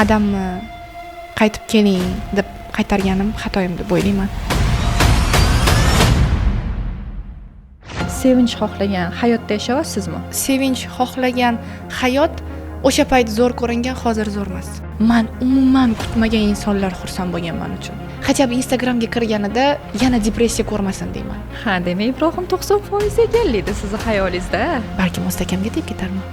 adamni qaytib keling deb qaytarganim xatoyim deb o'ylayman. Sevinch xohlagan hayotda yashayapsizmi? Sevinch xohlagan hayot o'sha payt zo'r ko'ringan, hozir zo'r emas. Men umuman kutmagan insonlar xursand bo'lganman uchun. Hatto Instagramga kirganida yana depressiya ko'rmasin deyman. Ha, demak Ibrohim 90% ekanligida sizni xayolingizda. Balki mustakamga tegib ketarman.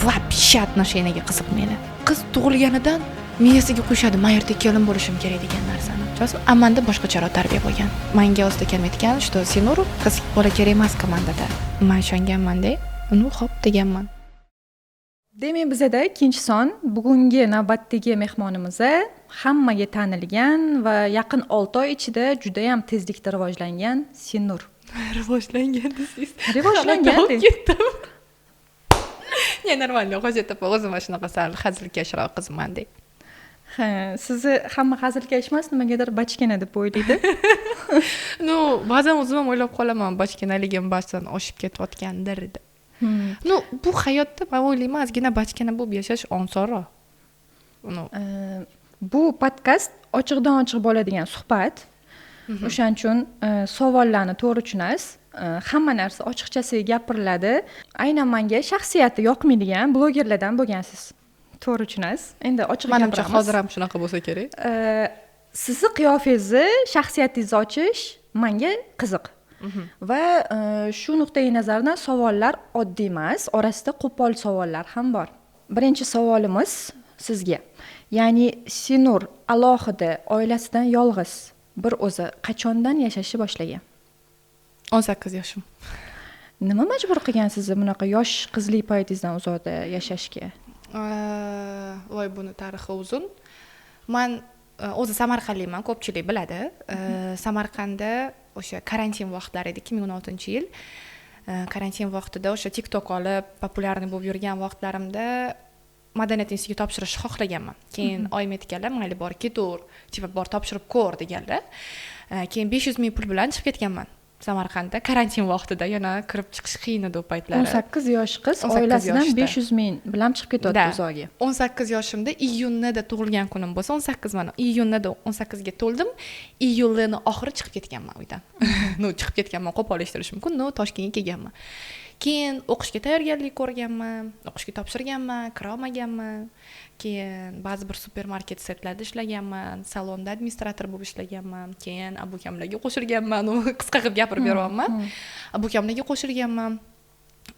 Вообще отношениyaga qiziqmaydi. Qiz tug'ilganidan miyasiga qo'shadi, men erta kelin bo'lishim kerak degan narsani. Amanda boshqacharoq tarbiya bo'lgan. Menga o'zida aytgan, что Sinur qiz bola kerak emas komandada. Men ishonganman-da, uni xo'p deganman. Demak, bizada ikkinchi son bugungi navbatdagi mehmonimiz hammaga tanilgan va yaqin 6 oy ichida juda ham tezlikda rivojlangan Sinur. Rivojlangan desangiz. Rivojlangan ketdim. Ne normalniy hojat topa o'zim mana shunaqa sal hazilkashroq qizman-da. Ha, sizni hamma hazilkash emas, nimagadir bachkana deb o'ylaydi. No, ba'zan o'zim ham o'ylab qolaman, bachkanaligim ba'zan oshib ketayotgandir deb. No, bu hayotda men o'ylayman, ozgina bachkana bo'lib yashash osonroq. Bu podkast ochiqdan ochiq bo'ladigan suhbat. O'shaning uchun savollarni to'g'ri tushunasiz. Hamma narsa ochiqchasiga gapiriladi. Aynan menga shaxsiyati yoqmaydigan blogerlardan bo'lgansiz. To'g'ri tushunasiz. Endi ochiq gapiramiz. Menimcha hozir ham shunaqa bo'lsa kerak. Sizni qiyofangizni, shaxsiyatingizni ochish menga qiziq. Va shu nuqtai nazardan savollar oddiy emas, orasida qo'pol savollar ham bor. Birinchi savolimiz sizga. Ya'ni Sinur alohida oilasidan yolg'iz bir o'zi qachondan yashashni boshlagan? 18 yoshim. Nima majbur qilgan sizni bunaqa yosh qizlik paytingizdan uzoqda yashashga? Voy, buni tarixi uzun. Men o'zi Samarqandlikman, ko'pchilik biladi. Samarqandda o'sha karantin vaqtlari edi, 2016-yil. Karantin vaqtida o'sha TikTok olib populyarniy bo'lib yurgan vaqtlarimda madaniyat institutiga topshirishni xohlaganman. Keyin oyim aytganlar, mayli bor ketaver, tipa bor topshirib ko'r deganlar. Keyin 500 ming pul bilan chiqib ketganman. Samarqandda karantin vaqtida yana kirib chiqish qiyin edi o paytlari. 18 yosh qiz oilasidan 500 ming bilan chiqib ketadi uzoqga. 18 yoshimda iyunda tug'ilgan kunim bo'lsa 18 mana. Iyunda 18 ga to'ldim. Iyulning oxiri chiqib ketganman uydan. No, chiqib ketganman, qo'pol eshtirish mumkin. No, Toshkentga kelganman. Keyin o'qishga tayyorgarlik ko'rganman, o'qishga topshirganman, kira olmaganman. Keyin ba'zi bir supermarket setlarda ishlaganman, salonda administrator bo'lib ishlaganman. Keyin abukamlarga qo'shilganman, qisqa qilib gapirib beryapman. Abukamlarga qo'shilganman.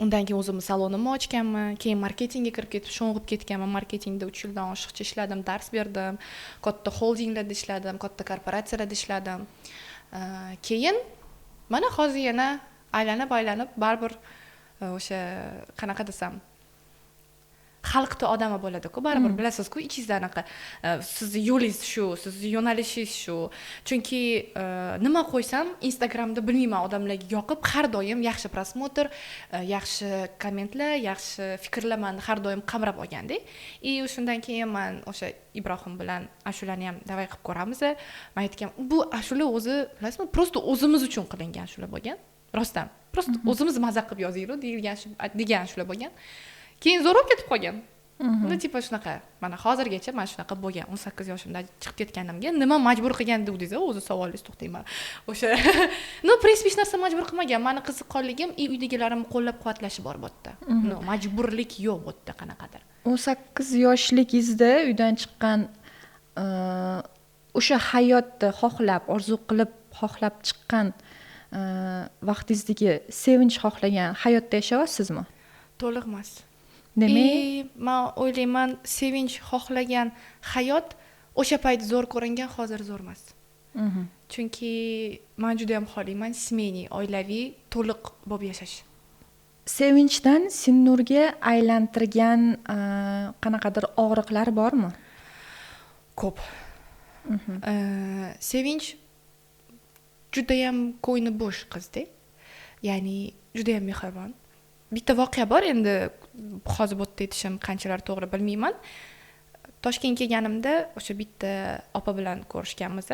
Undan keyin o'zimni salonimni ochganman. Keyin marketingga kirib ketib, sho'ng'ib ketganman. Marketingda 3 yildan oshiqcha ishladim, dars berdim. Katta holdinglarda ishladim, katta korporatsiyalarda ishladim. Keyin mana hozir yana aylanib baribir o'sha qanaqa desam, xalqda odami bo'ladi-ku, baribir bilasiz-ku, ichingizda anaqa sizni yo'lingiz shu, sizni yo'nalishingiz shu. Chunki nima qo'ysam Instagramda bilmayman, odamlarga yoqib, har doim yaxshi prosmotr, yaxshi kommentlar, yaxshi fikrlarni har doim qamrab olganda. Shundan keyin men o'sha Ibrohim bilan ashulani ham davay qilib ko'ramiz. Men aytgan, bu ashula o'zi, bilasizmi, prosta o'zimiz uchun qilingan ashula bo'lgan. Rostdan. Prosta o'zimiz mazza qilib yozaylik degan ashula bo'lgan. Keyin zo'r bo'lib ketib qolgan. Uni tipa shunaqa. Mana hozirgacha men shunaqa bo'lgan. 18 yoshimda chiqib ketganimga nima majbur qilgan dedingiz, o'zi savolingiz to'xtayman. O'sha no, prinsip hech narsa majbur qilmagan. Meni qiziqqonligim uydagilarim qo'llab-quvvatlashi bor bu yerda. No, majburlik yo'q bu yerda qanaqadir. 18 yoshligingizda uydan chiqqan o'sha hayotni xohlab, orzu qilib, xohlab chiqqan vaqtingizdagi sevinch xohlagan hayotda yashayapsizmi? To'liq emas. Demak, men o'ylayman, sevinch xohlagan hayot o'sha payt zo'r ko'ringan, hozir zo'r emas. Chunki men juda ham xohlayman semeyniy, oilaviy, to'liq bo'lib yashash. Sevinchdan Sinurga aylantirgan qanaqadir og'riqlar bormi? Ko'p. Sevinch juda ham ko'ngli bo'sh qizda. Ya'ni juda ham mehribon. Bitta voqea bor, endi hozir bu yerda aytishim qanchalar to'g'ri bilmayman. Toshkentga kelganimda o'sha bitta opa bilan ko'rishganmiz.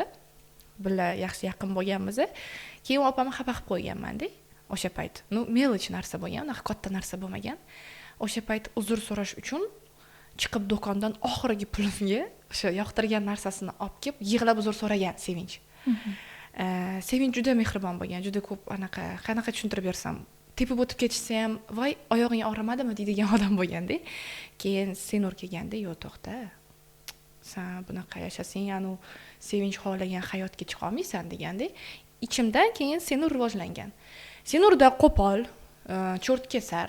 Birga yaxshi yaqin bo'lganmiz. Keyin opamni xafa qilib qo'yganman-da o'sha payt. No, melish narsa bo'lgan, katta narsa bo'lmagan. O'sha payt uzr so'rash uchun chiqib do'kondan oxirgi pulimga o'sha yoqtirgan narsasini olib kelib yig'lab uzr so'ragan Sevinch. Sevinch juda mehribon bo'lgan, juda ko'p qanaqa tushuntirib bersam, tepib o'tib ketishsa ham voy oyog'ing og'rimadimi deydigan odam bo'lganda, keyin Senur kelganda yo'q to'xta, sen bunaqa yashasang anu Sevinch xohlagan hayotga chiqa olmaysan deganda, ichimdan keyin Senur rivojlangan. Senurda qo'pol, cho'rt kesar,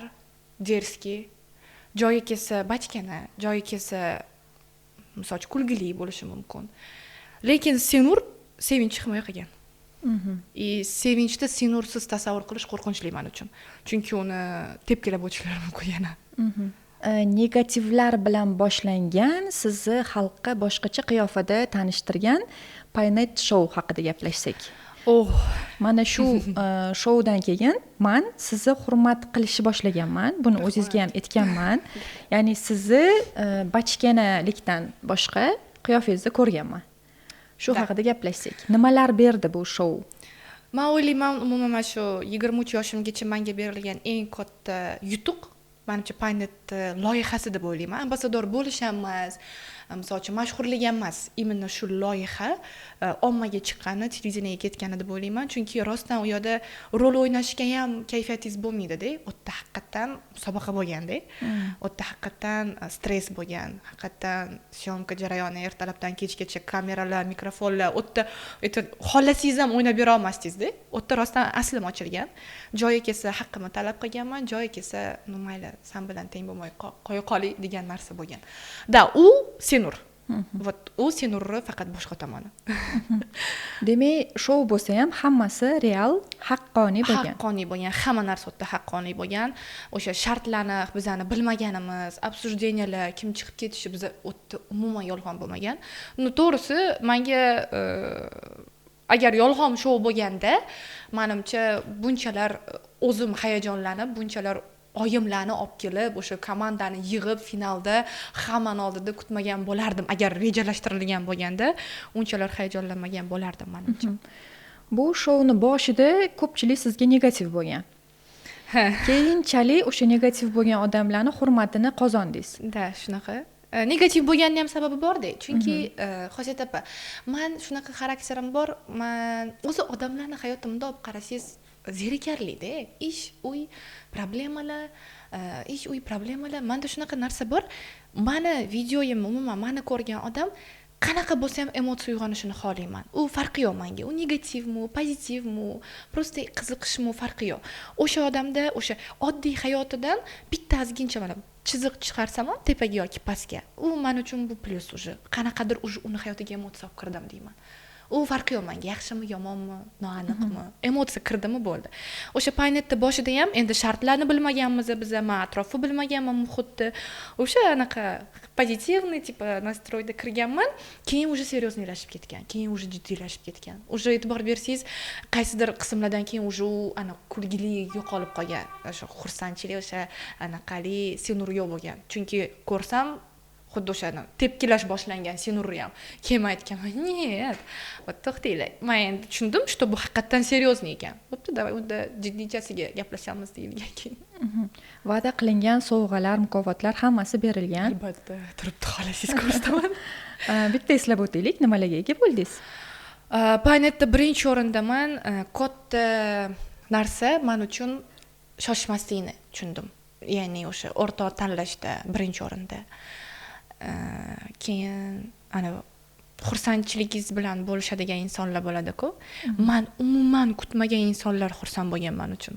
derski, joyi kelsa bachkana, joyi kelsa misol uchun kulgili bo'lishi mumkin. Lekin Senur Sevinch himoya qilgan. Sevinchni Senursiz tasavvur qilish qo'rqinchli men uchun. Chunki uni tepkilab o'tishlari mumkin yana. Negativlar bilan boshlangan, sizni xalqqa boshqacha qiyofada tanishtirgan Paynet show haqida gaplashsak. Mana shu shoudan keyin men sizni hurmat qilishni boshlaganman. Buni o'zingizga ham aytganman. Ya'ni sizni bachkanalikdan boshqa qiyofangizni ko'rganman. Shu haqida gaplashsak. Nimalar berdi bu show? Men o'ylayman, umuman shu 23 yoshimgacha menga berilgan eng katta yutuq menimcha Paynet loyihasi deb o'ylayman. Ambasador bo'lish ham emas, misol uchun mashhurlik ham emas. Imенно shu loyiha ommaga chiqqani, televideniyega ketgani deb o'ylayman. Chunki rostdan u yerda rol o'ynashga ham kayfiyatingiz bo'lmaydi-da. O'tda haqiqatan musobaqa bo'lganda, o'tda haqiqatan stress bo'lgan, haqiqatan syomka jarayoni ertalabdan kechgacha kameralar, mikrofonlar, o'tda xohlasangiz ham o'ynab bera olmasdingiz-da. O'tda rostdan aslim ochilgan. Joyi kelsa haqqimni talab qilganman, joyi kelsa mayli, sen bilan teng bo'lmay qo'ya qoling degan narsa bo'lgan. Da, u Senur. Вот u Senurni faqat boshqa tomoni. Demak, shou bo'lsa ham hammasi real, haqqoniy bo'lgan. Haqqoniy bo'lgan, hamma narsa o'tda haqqoniy bo'lgan. O'sha shartlarni bizani bilmaganimiz, obsujeniyalar, kim chiqib ketishi biz o'tda umuman yolg'on bo'lmagan. To'g'risi, menga agar yolg'on shou bo'lganda, menimcha bunchalar o'zim hayajonlanib, bunchalar oyimlarni olib kelib, o'sha komandani yig'ib finalda hammani oldida kutmagan bo'lardim. Agar rejalashtirilgan bo'lganda, unchalar hayajonlanmagan bo'lardim menimcha. Bu showni boshida ko'pchilik sizga negativ bo'lgan. Keyinchalik o'sha negativ bo'lgan odamlarning hurmatini qozondingiz. Da, shunaqa. Negativ bo'lganning ham sababi bor-da. Chunki Xosiyat opa, men shunaqa xarakterim bor. Men o'zi odamlarning hayotini olib qarasangiz zerikarli-da. Ish, uy, problemalar, menda shunaqa narsa bor. Meni videoyim umuman meni ko'rgan odam qanaqa bo'lsa ham emotsiya uyg'onishini xohlayman. U farqi yo'q menga. U negativmi, pozitivmi, просто qiziqishmi farqi yo'q. O'sha odamda o'sha oddiy hayotidan bitta ozgincha mana chiziq chiqarsam ham tepaga yoki pastga, u men uchun bu plyus уже. Qanaqadir уже uni hayotiga emotsiya olib kirdim deyman. U farqi yo'q menga, yaxshimi, yomonmi, noaniqmi, emotsiya kirdimi bo'ldi. O'sha Paynetda boshida ham endi shartlarni bilmaganmiz biz, men atrofni bilmaganman, muhitni. O'sha anaqa pozitivniy tipa nastroyda kirganman, keyin уже seryoznilashib ketgan, keyin уже jiddiylashib ketgan. Уже e'tibor bersangiz, qaysidir qismlardan keyin уже u ana kulgili yo'qolib qolgan. O'sha xursandchilik, o'sha anaqali Senur yo'q bo'lgan. Chunki ko'rsam xuddi o'shani tepkilash boshlangan Senurni ham. Keyin aytganman, "Нет, вот to'xtanglar. Men endi tushundim, что bu haqiqatan серьезный ekan. Bo'pti, давай unda jiddiychasiga gaplashamiz" deyilgan keyin. Va'da qilingan sovg'alar, mukofotlar hammasi berilgan. Albatta, turibdi xohlasangiz ko'rsataman. Bitta eslab o'taylik, nimalarga ega bo'ldingiz? Paynetda birinchi o'rindaman. Katta narsa men uchun shoshmaslikni tushundim. Ya'ni o'sha o'rtoq tanlashda birinchi o'rinda. Keyin ana xursandchiligingiz bilan bo'lishadigan insonlar bo'ladi-ku. Men umuman kutmagan insonlar xursand bo'lgan men uchun.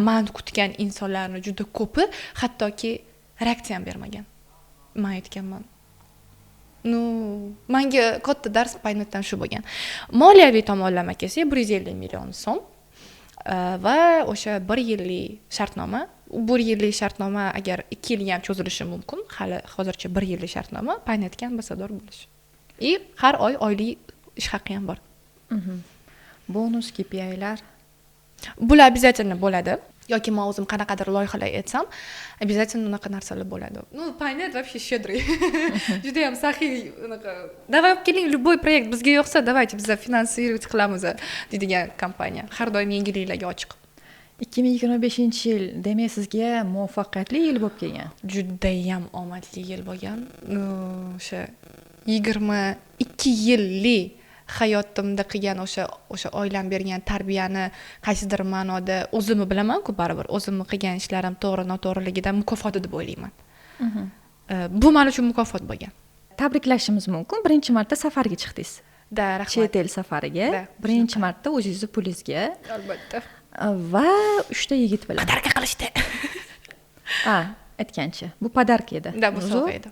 Men kutgan insonlarning juda ko'pi hattoki reaksiya ham bermagan. Men aytganman. Menga katta dars Paynetdan shu bo'lgan. Moliyaviy tomonlama kelsak 150 million so'm va o'sha 1 yillik shartnoma. 1 yillik shartnoma agar 2 yilga ham cho'zilishi mumkin. Hali hozircha 1 yillik shartnoma, Paynetga ambasador bo'lish. Har oy oylik ish haqqi ham bor. Bonus, KPI'lar. Bular обязательно bo'ladi. Yoki men o'zim qanaqadir loyihalar etsam, обязательно unaqa narsalar bo'ladi. Paynet вообще щедрый. Juda ham saxiy unaqa. Давай keling, любой proyekt bizga yo'qsa, давайте biz finansировать qilamiz deydigan kompaniya. Har doim yangiliklarga ochiq. 2025-yil demak sizga muvaffaqiyatli yil bo'lib kelgan. Judayam omadli yil bo'lgan. O'sha 22 yillik hayotimda qilgan o'sha oilam bergan tarbiyani qaysidir ma'noda o'zimni bilaman-ku baribir. O'zimni qilgan ishlarim to'g'ri noto'g'riligidan mukofoti deb o'ylayman. Bu men uchun mukofot bo'lgan. Tabriklashimiz mumkin. Birinchi marta safarga chiqdingiz. Da, rahmat. Chet el safariga. Birinchi marta o'zingizni pulingizga. Albatta. Va 3 ta yigit bilan. Podarka qilishdi. Aytgancha. Bu podarka edi. Da, bu sovg'a edi.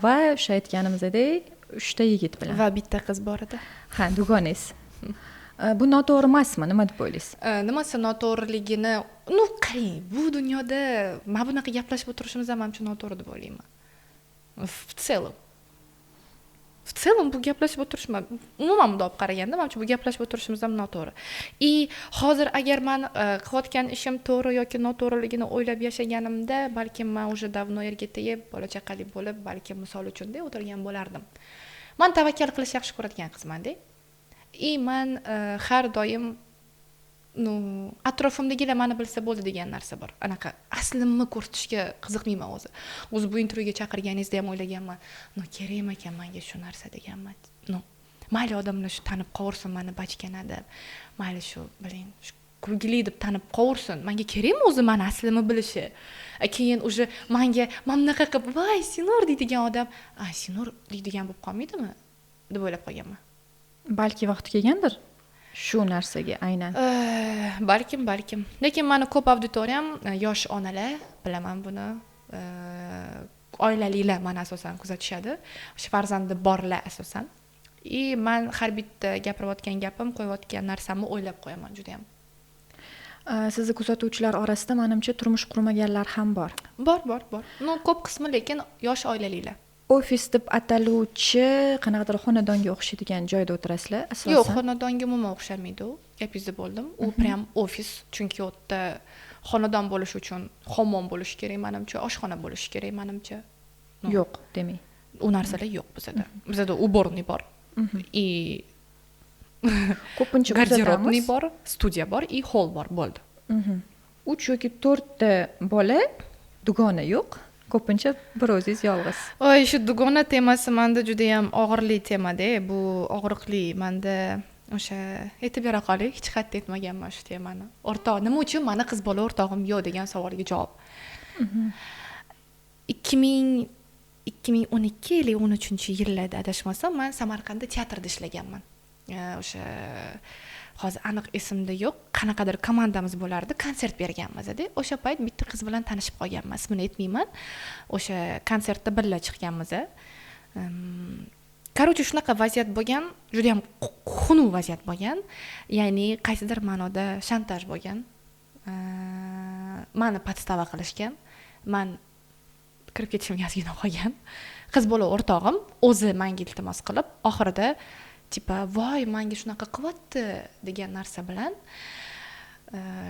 Va o'sha aytganimizdek 3 ta yigit bilan. Va bitta qiz bor edi. Dugonangiz. Bu noto'g'ri emasmi? Nima deb o'ylaysiz? Nimasi noto'g'riligini, qarang, bu dunyoda mana bunaqa gaplashib o'tirishimiz ham menimcha noto'g'ri deb o'ylayman. В целом bu gaplashib o'tirishimiz, umuman bunday olib qaraganda, menimcha bu gaplashib o'tirishimiz ham noto'g'ri. Hozir agar men qilayotgan ishim to'g'ri yoki noto'g'riligini o'ylab yashaganimda, balkim men уже давно erga tegib, bola chaqali bo'lib, balkim misol uchun o'tirgan bo'lardim. Men tavakkal qilish yaxshi ko'radigan qizman-da. Men har doim atrofimdagilar meni bilsa bo'ldi degan narsa bor. Anaqa aslimni ko'rsatishga qiziqmayman o'zi. O'zi bu intervyuga chaqirganingizda ham o'ylaganman, kerakmi ekan menga shu narsa deganman. Mayli odamlar shu tanib qovursin meni bachkana deb. Mayli shu, biling, shu kulgili deb tanib qovursin. Menga kerakmi o'zi meni aslimni bilishi? Keyin уже menga mamnaqa qilib, "Voy, Sinor" deydigan odam, Sinor deydigan bo'lib qolmaydimi?" deb o'ylab qolganman. Balki vaqti kelgandir. Shu narsaga aynan. Balkim. Lekin meni ko'p auditoriyam yosh onalar, bilaman buni. Oilalilar meni asosan kuzatishadi. O'sha farzandi borlar asosan. Men har bitta gapirayotgan gapim, qo'yayotgan narsamni o'ylab qo'yaman juda ham. Sizni kuzatuvchilar orasida menimcha turmush qurmaganlar ham bor. Bor. Ko'p qismi lekin yosh oilalilar. Ofis deb ataluvchi qanaqadir xonadonga o'xshaydigan joyda o'tirasizlar asosan? Yo'q, xonadonga umuman o'xshamaydi u. Gapingizda bo'ldim. U prям ofis, chunki u yerda xonadon bo'lish uchun hammom bo'lishi kerak menimcha, oshxona bo'lishi kerak menimcha. Yo'q, demang. U narsalar yo'q bizda. Bizda уборный bor. Ko'pincha garderobniy bor, studiya bor, hol bor, bo'ldi. 3 yoki 4 ta bola, dugona yo'q. Ko'pincha bir o'zingiz yolg'iz. Shu dugona temasi menda juda ham og'irli tema-da. Bu og'riqli menda o'sha aytib bera qoling, hech qatda aytmaganman shu temani. O'rtoq, nima uchun meni qiz bola o'rtog'im yo'q degan savolga javob. 2012-13-yillarda adashmasam, men Samarqandda teatrda ishlaganman. O'sha hozir aniq esimda yo'q, qanaqadir komandamiz bo'lardi, konsert berganmiz-da. O'sha payt bitta qiz bilan tanishib qolganman, ismini aytmayman. O'sha konsertda birga chiqqanmiz. Короче, shunaqa vaziyat bo'lgan, juda ham xunuk vaziyat bo'lgan. Ya'ni qaysidir ma'noda shantaj bo'lgan. Meni podstava qilishgan. Men kirib ketishimga ozgina qolgan. Qiz bola o'rtog'im o'zi menga iltimos qilib, oxirida tipa, "Voy, menga shunaqa qilyapti" degan narsa bilan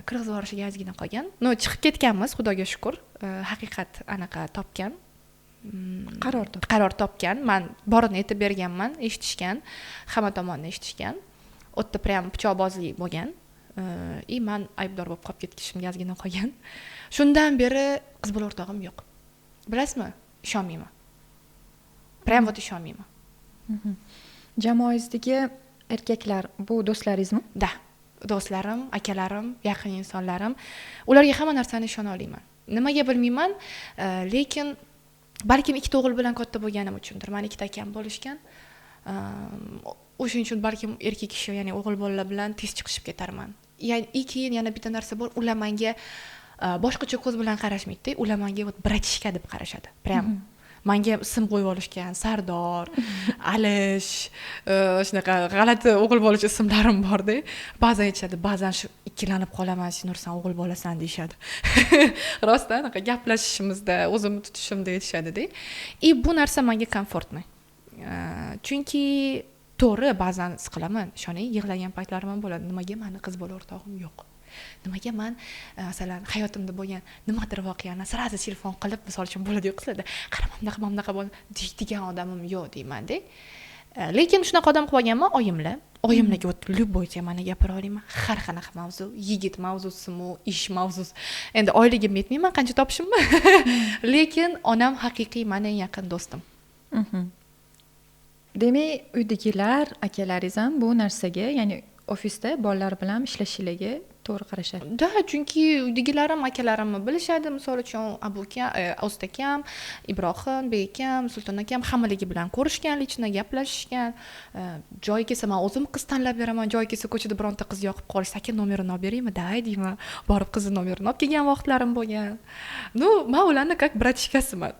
kirgizib yuborishiga ozgina qolgan. Chiqib ketganmiz, Xudoga shukr. Haqiqat anaqa topgan. Qaror topgan. Men borini aytib berganman, eshitishgan, hamma tomonni eshitishgan. O'tda prям pichoqbozlik bo'lgan. Men aybdor bo'lib qolib ketishimga ozgina qolgan. Shundan beri qiz bola o'rtog'im yo'q. Bilasizmi? Ishonmayman. Prям ishonmayman. Jamoangizdagi erkaklar bu do'stlaringizmi? Da, do'stlarim, akalarim, yaqin insonlarim. Ularga hamma narsani ishona olaman. Nimaga bilmayman, lekin balkim ikkita o'g'il bilan katta bo'lganim uchundir. Men ikkita akam bo'lishgan. O'shuning uchun balkim erkak kishi, ya'ni o'g'il bolalar bilan tez chiqishib ketarman. Ya'ni keyin yana bitta narsa bor, ular menga boshqacha ko'z bilan qarashmaydi. Ular menga bratishka deb qarashadi. Prям menga ism qo'yib olishgan, Sardor, Alish, shunaqa g'alati o'g'il bolacha ismlarim bor-da. Ba'zan aytishadi, ba'zan shu ikkilanib qolaman, Sinor, sen o'g'il bolasan deyshadi. Rostdan anaqa gaplashishimizda, o'zimni tutishimda aytishadi-da. Bu narsa menga komfortmi. Chunki to'g'ri ba'zan siqilaman, ishoning, yig'lagan paytlarim ham bo'ladi. Nimaga meni qiz bola o'rtog'im yo'q? Nimaga men masalan hayotimda bo'lgan nimadir voqeani sirazi telefon qilib, misol uchun bo'ladi-yu qizlarda, qarama, bunaqa bo'ldi deydigan odamim yo'q deyman-da. lekin shunaqa odam qilib olganman oyimlarga вот любой temani gapira olaman, har qanaqa mavzu, yigit mavzusimi, ish mavzusi. Endi oyligimni aytmayman qancha topishimni, lekin onam haqiqiy meni eng yaqin do'stim. Demak, uydagilar, akalaringiz ham bu narsaga, ya'ni ofisda bolalar bilan ishlashingizni to'g'ri qarashadi. Da, chunki uydagilarim, akalarimni bilishadi. Misol uchun Osta akam, Ibrohim, Bek akam, Sulton akam hammaligi bilan ko'rishgan, lichna gaplashishgan. Joyi kelsa men o'zim qiz tanlab beraman. Joyi kelsa ko'chada bironta qiz yoqib qolsa, aka nomerini olib beraymi? Day deyman. Borib qizni nomerini olib kelgan vaqtlarim bo'lgan. Men ularni как bratishkasiman.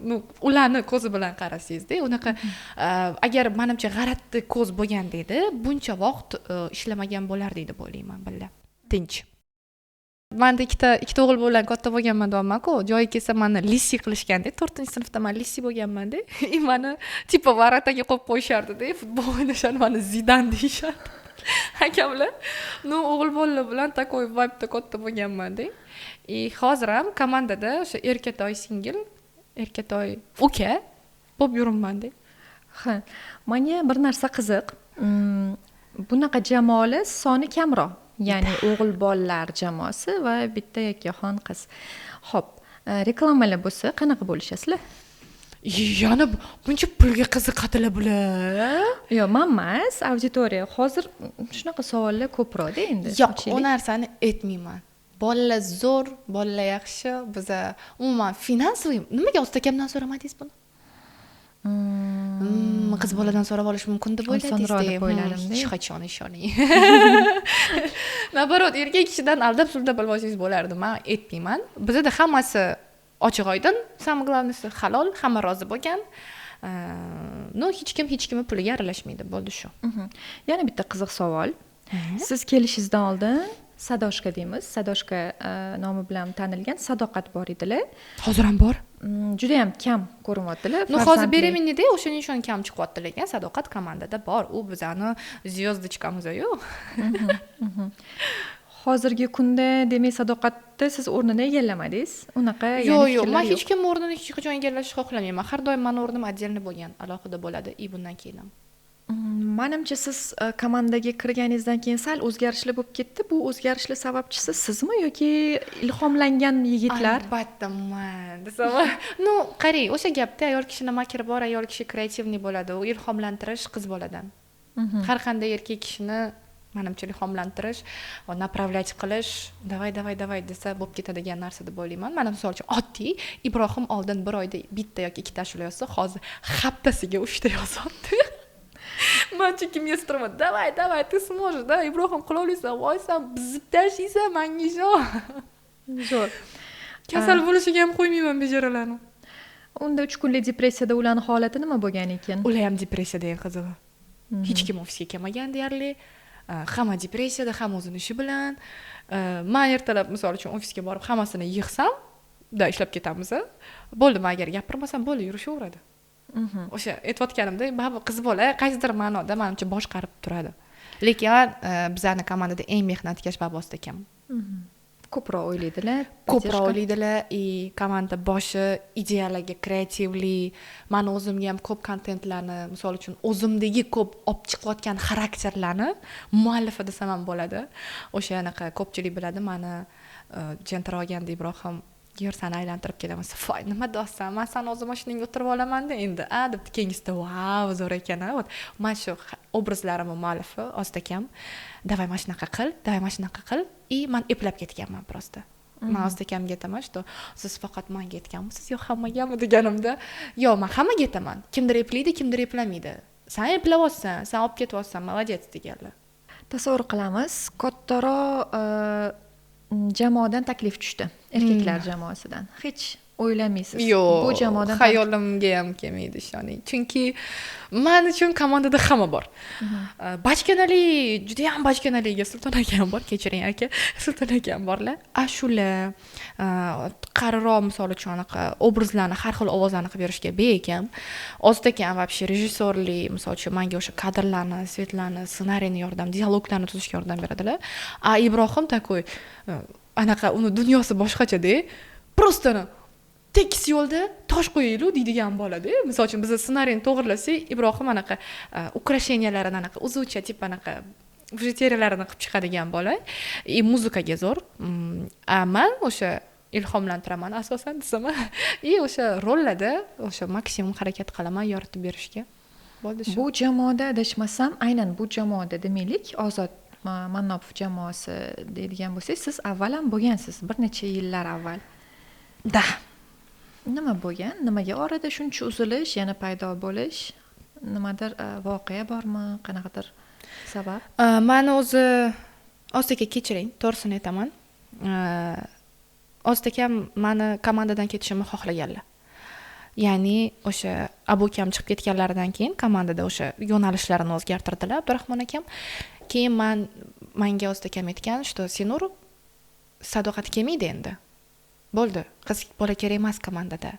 Ularni ko'zi bilan qarasangiz-da, unaqa agar menimcha g'aratli ko'z bo'lgan deydi, buncha vaqt ishlamagan bo'lardi deb o'ylayman billa. Tinch. Menda ikkita o'g'il bilan katta bo'lganman deyapman-ku. Joyi kelsa meni lissi qilishganda, 4-sinfda men lissi bo'lganman-da. Meni tipa varataga qo'yib qo'yishardi-da, futbol o'ynashar, meni Zidan deyishardi. Akamlar. O'g'il bolalar bilan takoy vibe'da katta bo'lganman-da. Hozir ham komandada o'sha Erkatoy singil, Erkatoy uka bo'lib yuribman-da. Ha, menga bir narsa qiziq. Bunaqa jamoalar soni kamroq. Ya'ni o'g'il bolalar jamoasi va bitta yakkaxon qiz. Xo'p, reklamalar bo'lsa qanaqa bo'lishasizlar? Yana buncha pulga qiziqadilar bular. Yo'q, men emas, auditoriya. Hozir shunaqa savollar ko'proq-da endi. Yo'q, u narsani aytmayman. Bolalar zo'r, bolalar yaxshi. Biz umuman finansoviy nimaga Ostakamdan so'ramadingiz buni? Qiz boladan so'rab olish mumkin deb o'yladingiz. Hech qachon ishoning. Nabarot, erkak kishidan aldab-suldab olsangiz bo'lardi. Men aytmayman. Bizda hammasi ochiq-oydin, самое главное halol, hamma rozi bo'lgan. Hech kimni puliga aralashmaydi, bo'ldi shu. Yana bitta qiziq savol. Siz kelishingizdan oldin Sadoshka deymiz. Sadoshka nomi bilan tanilgan Sadoqat bor edilar. Hozir ham bor. Juda ham kam ko'rinyaptilar. Hozir beremenida o'shaning uchun kam chiqyapti, lekin Sadoqat komandada bor. U bizani zvezdochkamiz-ku. Hozirgi kunda demak Sadoqatda siz o'rnini egallamadingiz. Unaqa yo'q, men hech kim o'rnini hech qachon egallashni xohlamayman. Har doim men o'rnim отдельно bo'lgan, alohida bo'ladi. Bundan keyin ham. Menimcha siz komandaga kirganingizdan keyin sal o'zgarishlar bo'lib ketdi. Bu o'zgarishlar sababchisi sizmi yoki ilhomlangan yigitlar? Albatta men. Desam, qarang, o'sha gapda ayol kishini makri bor, ayol kishi kreativniy bo'ladi. U ilhomlantirish qiz boladan. Har qanday erkak kishini menimcha ilhomlantirish va направлять qilish, davay desa bo'lib ketadigan narsa deb o'ylayman. Mana misol uchun oddiy Ibrohim oldin bir oyda bitta yoki ikkita ashula yozsa, hozir haftasiga 3 ta yozyapti. Machiki mestroma, давай, ты сможешь, да, Ibrohim qila olasan, voy sen bizib tashlaysan, menga ishon. Zo'r. Kasal bo'lishiga ham qo'ymayman bejaralarni. Unda 3 kunlik depressiyada ularning holati nima bo'lgan ekan? Ular ham depressiyada eng qizig'i. Hech kim ofisga kelmagan deyarli. Hamma depressiyada, hamma o'zini ishi bilan. Men ertalab misol uchun ofisga borib hammasini yig'sam, ishlab ketamiz. Bo'ldi, men agar gapirmasam, bo'ldi, yurishaveradi. O'sha aytayotganimda, baribir qiz bola qaysidir ma'noda menimcha boshqarib turadi. Lekin bizning komandada eng mehnatkash Osta akam. Ko'proq o'ylaydilar. Komanda boshi ideyalarga kreativli, men o'zimga ham ko'p kontentlarni, misol uchun o'zimdagi ko'p olib chiqayotgan xarakterlarni muallifa desam ham bo'ladi. O'sha anaqa ko'pchilik biladi, meni jentra olganda Ibrohim seni aylantirib kelaman. Voy, nima do'stam, men seni o'zim mashinangga o'tirib olaman-da endi. Deb keyingisida wow, zo'r ekan. Men shu obrazlarimni muallifi Osta akam, davay mashinaqa qil, men eplab ketganman prosta. Men Osta akamga aytaman, что siz faqat menga aytganmisiz yo hammagami deganimda, yo'q, men hammaga aytaman. Kimdir eplaydi, kimdir eplamaydi. Sen eplayapsan, sen olib ketyapsan, молодец deganlar. Tasavvur qilamiz, kattaroq jamoadan taklif tushdi, erkaklar jamoasidan. Hech o'ylamaysiz. Bu jamoadan xayolimga ham kelmaydi ishoning. Chunki men uchun komandada hamma bor. Bachkanali, juda ham bachkanaliga Sulton akam bor, kechiring aka, Sulton akam borlar. Ashula, qariroq misol uchun anaqa obrazlarni, har xil ovozlarni qilib berishga bekam. Osta akam вообще rejissyorlik, misol uchun menga o'sha kadrlarni, svetlarni, ssenariyni yordam, dialoglarni tuzishga yordam beradilar. Ibrohim takoy anaqa uni dunyosi boshqacha-da. Просто tekis yo'lda tosh qo'yaylik deydigan bo'ladi. Misol uchun biz ssenariyni to'g'rilasak, Ibrohim anaqa ukrasheniyalarni anaqa uzuvcha tip anaqa bijuteriyalarni qilib chiqadigan bola. Muzikaga zo'r. Men o'sha ilhomlantiraman asosan desam, o'sha rollarda o'sha maksimum harakat qilaman yoritib berishga. Bo'ldi shu. Bu jamoada adashmasam, aynan bu jamoada demaylik, Ozod Mannopov jamoasi deydigan bo'lsak, siz avval ham bo'lgansiz, bir necha yillar avval. Da. Nima bo'lgan? Nimaga orada shuncha uzilish, yana paydo bo'lish? Nimadir voqea bormi? Qanaqadir sabab? Meni o'zi Ozodga kechiring, to'g'risini aytaman. Ozodga meni komandadan ketishimni xohlaganlar. Ya'ni o'sha abukam chiqib ketganlaridan keyin komandada o'sha yo'nalishlarini o'zgartirdilar Abdurahmon akam. Keyin menga Ozodga aytgan, что Senur sadoqat kelmaydi endi. Bo'ldi, qiz bola kerak emas komandada.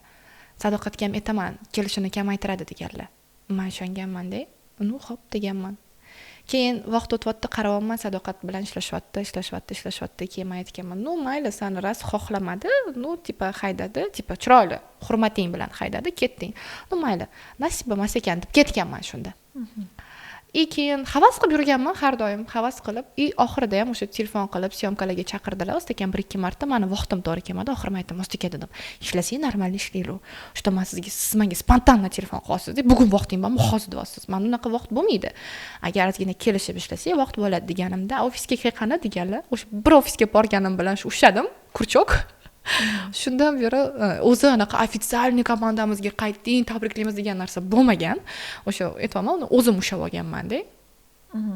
Sadoqatga ham aytaman, kelishini kamaytiradi deganlar. Men ishonganman-da. Uni xo'p deganman. Keyin vaqt o'tibdi, qarayapman, Sadoqat bilan ishlashyapti. Keyin men aytganman, "No, mayli, seni ras xohlamadi, no, tipa haydadi, tipa chiroyli, hurmating bilan haydadi, ketding. No, mayli, nasib emas ekan" deb ketganman shunda. Keyin havas qilib yurganman, har doim havas qilib, oxirida ham o'sha telefon qilib, syomkalarga chaqirdilar. Ozodga bir ikki marta meni vaqtim to'g'ri kelmadi. Oxirida aytdim, Ozodga dedim, "Ishlasang, normal ishlaylik. Что men siz menga spontanno telefon qilasiz deb, bugun vaqting bormi? Hozir deyapsiz. Men unaqa vaqt bo'lmaydi. Agar ozgina kelishib ishlasak, vaqt bo'ladi" deganimda, ofisga qani deganlar. O'sha bir ofisga borganim bilan ushladim, kurchok. Shundan beri o'zi anaqa ofitsialniy komandamizga qaytding, tabriklaymiz degan narsa bo'lmagan. O'sha aytamaman, uni o'zim ushlab olganman-da.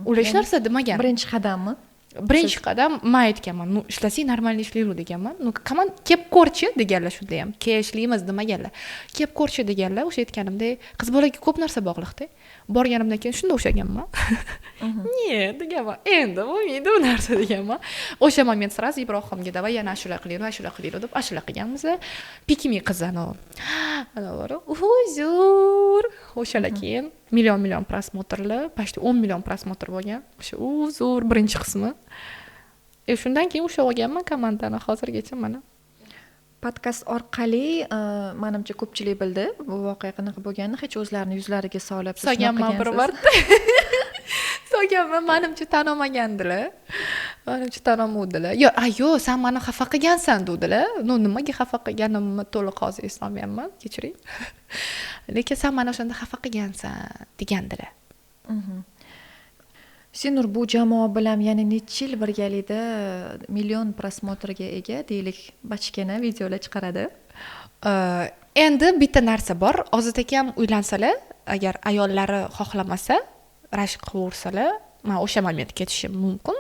Ular hech narsa demagan. Birinchi qadammi? Birinchi qadam men aytganman, "Nu ishlasang, normal ishlaylik" deganman. "Nu komand kelib ko'rchi" deganlar shunda ham. "Kelishlaymiz" demaganlar. "Kelib ko'rchi" deganlar. O'sha aytganimdek, qiz bolaga ko'p narsa bog'liqda. Borganimdan keyin shunda o'shaganman. "Ne" deganman. "Endi bo'lmaydi bu narsa" deganman. O'sha moment sraz Ibrohimga "Davay yana ashula qilaylik" deb ashula qilganmiz. Pikmi qizani. Ana bor. Uzr. O'shalar keyin million prosmotrlar, почти 10 million prosmotr bo'lgan. O'sha uzr birinchi qismi. Shundan keyin ushlab olganman komandani hozirgacha mana. Podkast orqali menimcha ko'pchilik bildi bu voqea qanaqa bo'lganini, hech o'zlarini yuzlariga solib solganman bir marta. Solganman, menimcha tanamagandilar. Menimcha tanamadilar. Yo, sen meni xafa qilgansan dedilar. Nimaga xafa qilganimni to'liq hozir eslolmayapman, kechiring. Lekin sen meni o'shanda xafa qilgansan degandilar. Senur bu jamoa bilan yana necha yil birgalikda million prosmotrga ega deylik, bachkana videolar chiqaradi. Endi bitta narsa bor. Ozod akam uylansalar, agar ayollari xohlamasa, rashk qilaversalar, men o'sha moment ketishim mumkin.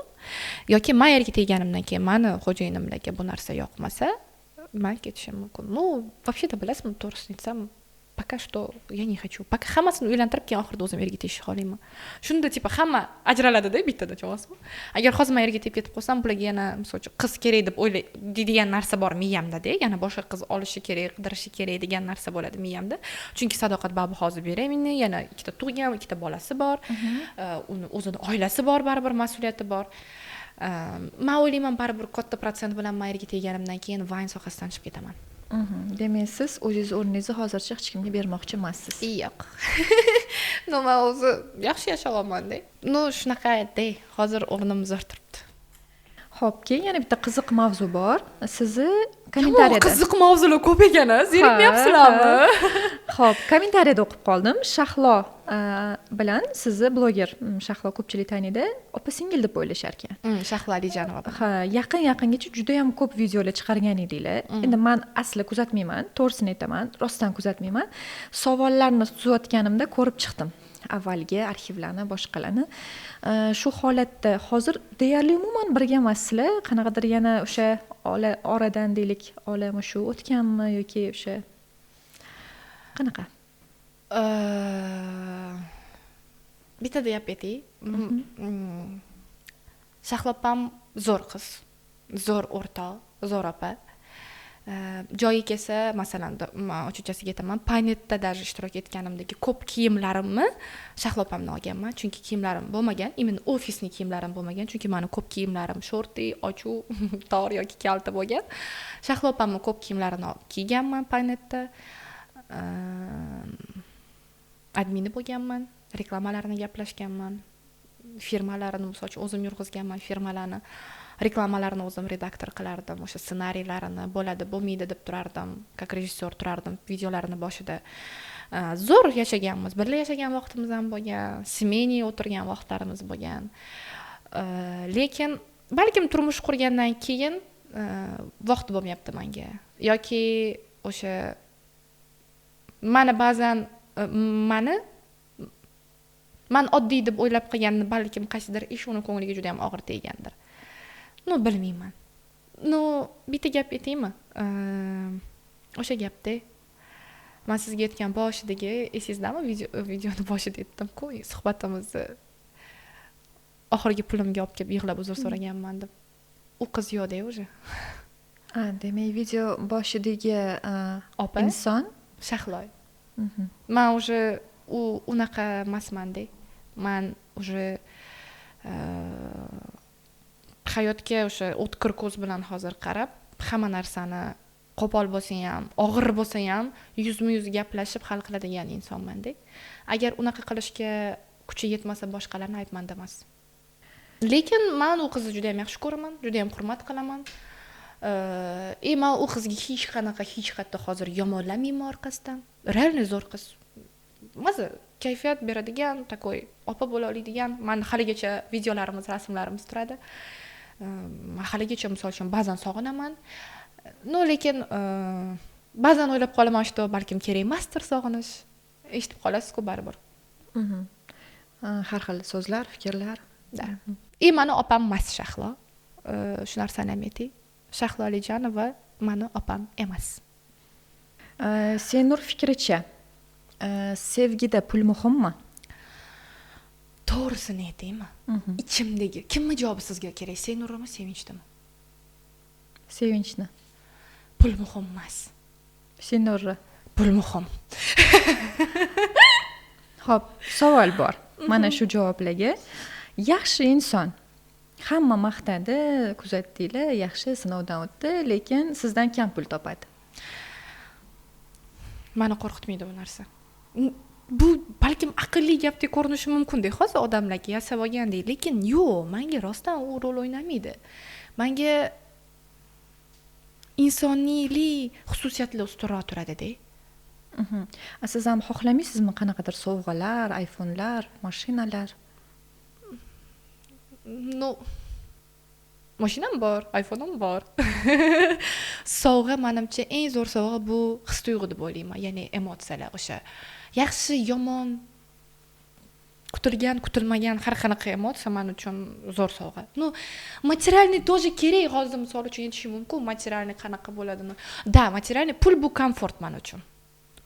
Yoki men erga tegganimdan keyin meni xo'jayinimlarga bu narsa yoqmasa, men ketishim mumkin. Вообще-то bilasizmi, to'g'risini aytsam, пока что я не хочу. Пока hammasini uylantirib keyin oxirida o'zim erga tegishni xohlayman. Shunda tipa hamma ajraladi-da bittada, tushunasizmi? Agar hozir men erga tegib ketib qolsam, bularga yana misol uchun qiz kerak deb deydigan narsa bor miyamda-da, yana boshqa qiz olishi kerak, qidirishi kerak degan narsa bo'ladi miyamda. Chunki Sadoqat babu hozir beraymi, yana ikkita tug'gan, ikkita bolasi bor, uni o'zini oilasi bor, baribir mas'uliyati bor. Men o'ylayman, baribir katta protsent bilan men erga tegganimdan keyin vayn sohasidan chiqib ketaman. Demak, siz o'zingiz o'rningizni hozircha hech kimga bermoqchi emassiz. Yo'q. Men o'zi yaxshi yashayapman-da. Shunaqa-da, hozir o'rnim zo'r turibdi. Xo'p, keyin yana bitta qiziq mavzu bor. Sizni kommentariyada qiziq mavzular ko'p ekan-a? Zerikmayapsizlarmi? Xo'p, kommentariyada o'qib qoldim. Shahlo bilan sizni bloger Shahlo ko'pchilik taniydi, opa-singil deb o'ylashar ekan. Shahlo Alijanova. Ha, yaqingacha juda ham ko'p videolar chiqargan edinglar. Endi men asli kuzatmayman, to'g'risini aytaman, rostdan kuzatmayman. Savollarni tuzayotganimda ko'rib chiqdim. Avvalgi arxivlarni, boshqalarni. Shu holatda hozir deyarli umuman birga emassizlar. Qanaqadir yana o'sha oradan deylik, olami shu o'tganmi yoki o'sha qanaqa? Bitta deb aytay. Shahlo opam zo'r qiz, zo'r o'rtoq, zo'r opa. joyi kelsa masalan man ochiqchasiga aytaman Paynetda даже ishtirok etganimdagi ko'p kiyimlarimni Shahlo opamdan olganman chunki kiyimlarim bo'lmagan именно ofisni kiyimlarim bo'lmagan chunki mani ko'p kiyimlarim shorti ochuv tor yoki kalta bo'lgan Shahlo opamni ko'p kiyimlarini kiyganman Paynetda admini bo'lganman reklamalarni gaplashganman firmalarini misol uchun o'zim yurg'izganman firmalarni reklamalarini o'zim redaktor qilardim o'sha ssenariylarini bo'ladi bo'lmaydi deb turardim как rejissyor turardim videolarini boshida zo'r yashaganmiz birga yashagan vaqtimiz ham bo'lgan semeniy o'tirgan vaqtlarimiz bo'lgan lekin balkim turmush qurgandan keyin vaqt bo'lmayapti menga yoki o'sha man oddiy deb o'ylab qilganini balkim qaysidir ish uni ko'ngliga juda ham og'ir teggandir bilmayman bitta gap aytaymi o'sha gapda man sizga aytgan boshidagi esingizdami videoni boshida aytdim-ku suhbatimizni oxirgi pulimga olib kelib yig'lab uzr so'raganman deb u qiz yo'qda уже demak video boshidagi opa inson Shahlo man уже unaqa emasmanda man уже hayotga o'sha o'tkir ko'z bilan hozir qarab hamma narsani qo'pol bo'lsa ham og'ir bo'lsa ham yuzma-yuz gaplashib hal qiladigan insonmanda agar unaqa qilishga kuchi yetmasa boshqalarni aytmanda emas lekin man u qizni juda ham yaxshi ko'raman juda ham hurmat qilaman man u qizga hech qayerda hozir yomonlamayman orqasidan реально zo'r qiz maza kayfiyat beradigan takoy opa bo'la oladigan man haligacha videolarimiz rasmlarimiz turadi haligacha misol uchun ba'zan sog'inaman lekin ba'zan o'ylab qolaman что balkim kerak emasdir sog'inish eshitib qolasiz-ku baribir har xil so'zlar fikrlar mani opam emas Shahlo shu narsani ham aytay Shahlo Alijonova mani opam emas Senur fikricha sevgida pul muhimmi to'g'risini aytaymi ichimdagi kimni javobi sizga kerak Senurmi Sevinchdimi Sevinchni pul muhim emas Senurni pul muhim Xo'p, savol bor mana shu javoblarga yaxshi inson hamma maqtadi kuzatdinglar yaxshi sinovdan o'tdi lekin sizdan kam pul topadi mani qo'rqitmaydi bu narsa bu balkim aqlli gapdek ko'rinishi mumkin-da hozir odamlarga yasab olgandek lekin yo'q menga rostdan u rol o'ynamaydi menga insoniylik xususiyatlar ustunroq turadi-da siz ham xohlamaysizmi qanaqadir sovg'alar iPhone'lar mashinalar mashinam bor iPhone'im bor sovg'a menimcha eng zo'r sovg'a bu his tuyg'u deb o'ylayman ya'ni emotsiyalar o'sha yaxshi yomon kutilgan kutilmagan har qanaqa emotsiya men uchun zo'r sovg'a materialniy тоже kerak hozir misol uchun aytishim mumkin materialniy qanaqa bo'ladimi materialniy pul bu komfort men uchun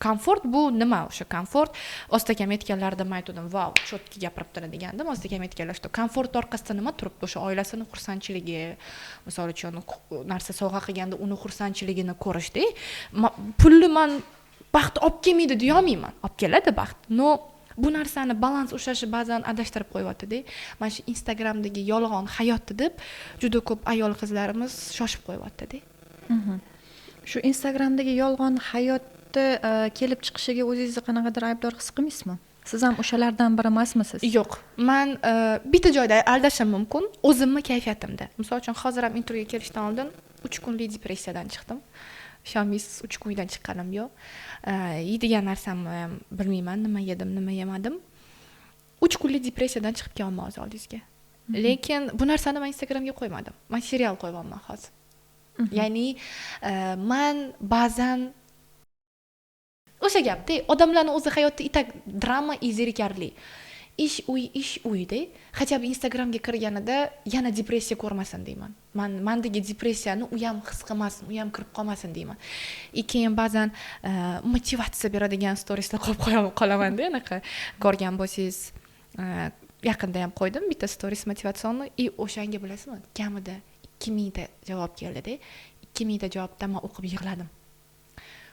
komfort bu nima o'sha komfort ostakam aytganlarida men aytdim vau chotki gapiribdilar degandim ostakam aytganlar что komfort orqasida nima turibdi o'sha oilasini xursandchiligi misol uchun narsa sovg'a qilganda uni xursandchiligini ko'rishda pulni man baxt olib kelmaydi deya olmayman olib keladi baxt bu narsani balans ushlashi ba'zan adashtirib qo'yyapti-da mana shu Instagramdagi yolg'on hayot deb juda ko'p ayol qizlarimiz shoshib qo'yyapti-da shu Instagramdagi yolg'on hayotni kelib chiqishiga o'zingizni qanaqadir aybdor his qilmaysizmi siz ham o'shalardan biri emasmisiz yo'q man bitta joyda aldashim mumkin o'zimni kayfiyatimda misol uchun hozir ham intervyuga kelishdan oldin 3 kunlik depressiyadan chiqdim ishonmaysiz 3 kun uydan chiqqanim yo'q yeydigan narsamni ham bilmayman nima yedim nima yemadim 3 kunlik depressiyadan chiqib kelman hozir oldingizga lekin bu narsani men Instagramga qo'ymadim men serial qo'yyapman hozir ya'ni man ba'zan o'sha gapda odamlarning o'zi hayotda itak drama и zerikarli ish uyda хотя бы Instagramga kirganida yana depressiya ko'rmasin deyman mendagi depressiyani u ham his qilmasin u ham kirib qolmasin deyman keyin ba'zan motivatsiya beradigan storieslar qo'yib qolamanda anaqa ko'rgan bo'lsangiz yaqinda ham qo'ydim bitta stories motivatsion o'shanga bilasizmi kamida 2000 ta javob keldi-da 2 mingta javobda men o'qib yig'ladim.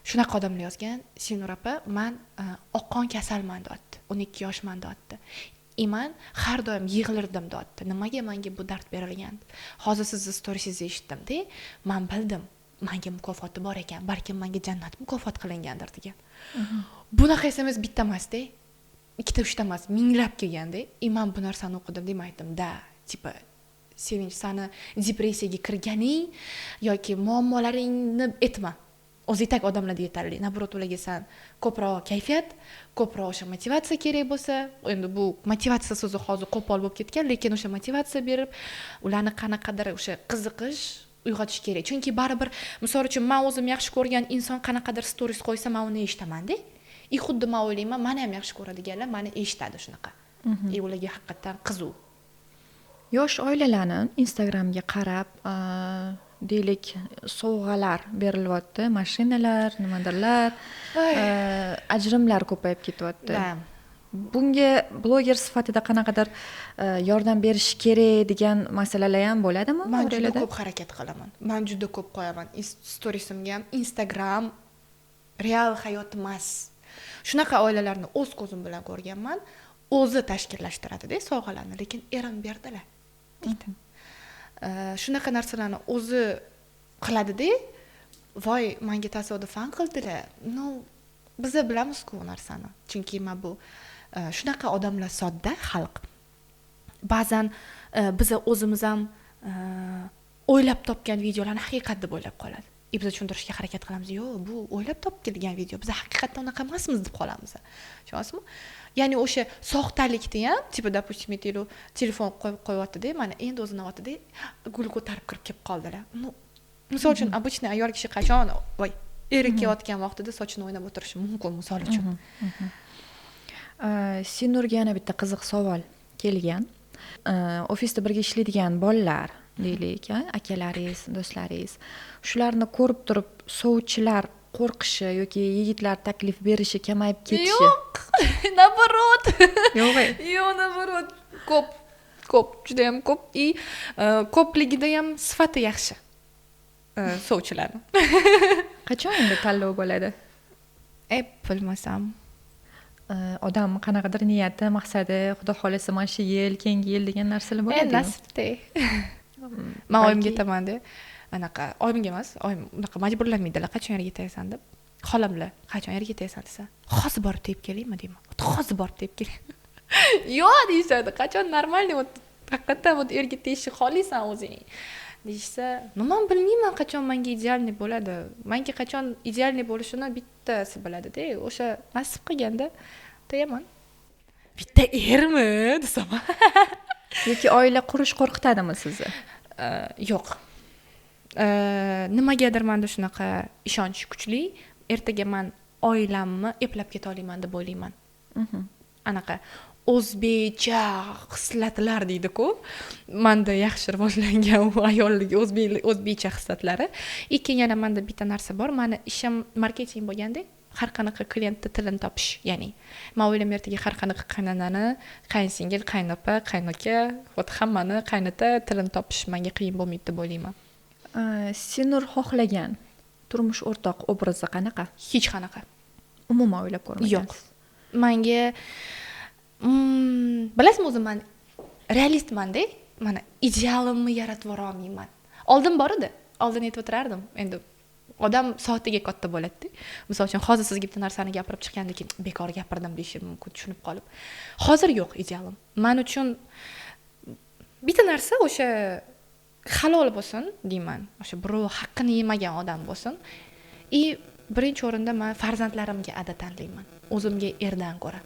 Shunaqa odamlar yozgan, Sinur opa, men oqqon kasalman deyapti. 12 yoshman deyapti. Man har doim yig'lirdim deyapti. Nimaga menga bu dard berilgan? Hozir sizni storiesingizni eshitdim-da, men bildim. Menga mukofoti bor ekan, balki menga jannat mukofot qilingandir degan. Bunaqa emas bitta emas-da. Ikkita uchta emas, minglab kelganda, men bu narsani o'qidim deb aytdim, da, tipa Sevinch, seni depressiyaga kirganing yoki muammolaringni aytma. O'zitak odamlarda yetarli. Nabrot ularga san ko'proq kayfiyat, ko'proq o'sha motivatsiya kerak bo'lsa, endi bu motivatsiya so'zi hozir qo'pol bo'lib ketgan, lekin o'sha motivatsiya berib, ularni qanaqadir o'sha qiziqish uyg'otish kerak. Chunki baribir, misol uchun, men o'zim yaxshi ko'rgan inson qanaqadir stories qo'ysa, men uni eshitaman-da. Xuddi men o'ylayman, meni ham yaxshi ko'radiganlar meni eshitadi shunaqa. Ularga haqiqatan qiziq. Yosh oilalarni Instagramga qarab, deylik, sovg'alar berilyapti, mashinalar, nimadirlar, ajrimlar ko'payib ketyapti. Bunga bloger sifatida qanaqadir yordam berish kerak degan masalalar ham bo'ladimi? Men juda ko'p harakat qilaman. Men juda ko'p qo'yaman. Storiesimga ham Instagram real hayot emas. Shunaqa oilalarni o'z ko'zim bilan ko'rganman. O'zi tashkillashtiradi-da sovg'alarni, lekin erim berdilar. Deydi. Shunaqa narsalarni o'zi qiladi-da, voy, menga tasodifan qildilar. Biz bilamiz-ku bu narsani. Chunki men bu shunaqa odamlar sodda xalq. Ba'zan biz o'zimiz ham o'ylab topgan videolarni haqiqat deb o'ylab qoladi. Biz tushuntirishga harakat qilamiz. Yo'q, bu o'ylab topilgan video. Biz haqiqatdan unaqa emasmiz deb qolamiz. Tushunasizmi? Ya'ni o'sha soxtalikni ham, tipa, допустим, telefon qo'yib qo'yapti-da, mana endi o'zini otida gul ko'tarib kelib qoldilar. Misol uchun, обычный ayol kishi qachon, voy, eri kelayotgan vaqtida sochini o'ynab o'tirishi mumkin, misol uchun. Sinurga yana bitta qiziq savol kelgan. Ofisda birga ishlaydigan bolalar, deylik, akalaringiz, do'stlaringiz, shularni ko'rib turib sovchilar qo'rqishi yoki yigitlar taklif berishi kamayib ketishi. Yo'q, nabarot. Yo'q. Yo'q, nabarot. Ko'p, juda ham ko'p. Ko'pligida ham sifati yaxshi. Sovchilarni. Qachon endi tanlov bo'ladi? Bilmasam. Odam qanaqadir niyati, maqsadi, xudo xolasa mana shu yil, keyingi yil degan narsalar bo'ladi. Nasibda. Men oyimga aytaman-da. Anaqa, oyimga emas, oyim unaqa majburlamaydilar, qachon yerga ketasan deb. Xolamlar, qachon yerga ketasan desa, hozir borib tegib kelaymi deyman. Hozir borib tegib kelay. Yo'q deyishadi, qachon normal deb haqiqatan yerga tegishni xohlaysan o'zing. Deyishsa, men bilmayman qachon menga idealniy bo'ladi. Menga qachon idealniy bo'lishini bittasi biladi-da. O'sha nasib qilganda deyaman. Bitta ermi desam. Yoki oila qurish qo'rqitadimi sizni? Yo'q. Nimagadir menda shunaqa ishonch kuchli. Ertaga men oilamni eplab keta olaman deb o'ylayman. Anaqa o'zbekcha xislatlar deydi-ku. Menda yaxshi rivojlangan u ayollik o'zbekcha hislatlari. Keyin yana menda bitta narsa bor. Meni ishim marketing bo'lganda, har qanaqa klientni tilini topish, ya'ni men o'ylayman ertaga har qanaqa qaynonani, qaynsingil, qaynopa, qaynoka, hammani qaynota tilini topish menga qiyin bo'lmaydi deb o'ylayman. Sinur xohlagan turmush o'rtoq obrazi qanaqa? Hech qanaqa. Umuman o'ylab ko'rmagansiz? Yo'q. Menga bilasizmi, o'zim men realistman-da. Mana idealimni yaratib yura olmayman. Oldin bor edi. Oldin aytib o'tirardim. Endi odam soatiga katta bo'ladi-da. Misol uchun hozir sizga bitta narsani gapirib chiqqandan keyin bekor gapirdim deyishim mumkin, tushunib qolib. Hozir yo'q idealim. Men uchun bitta narsa o'sha halol bo'lsin deyman. O'sha birov haqqini yemagan odam bo'lsin. Birinchi o'rinda men farzandlarimga ada tanlayman. O'zimga erdan ko'ra.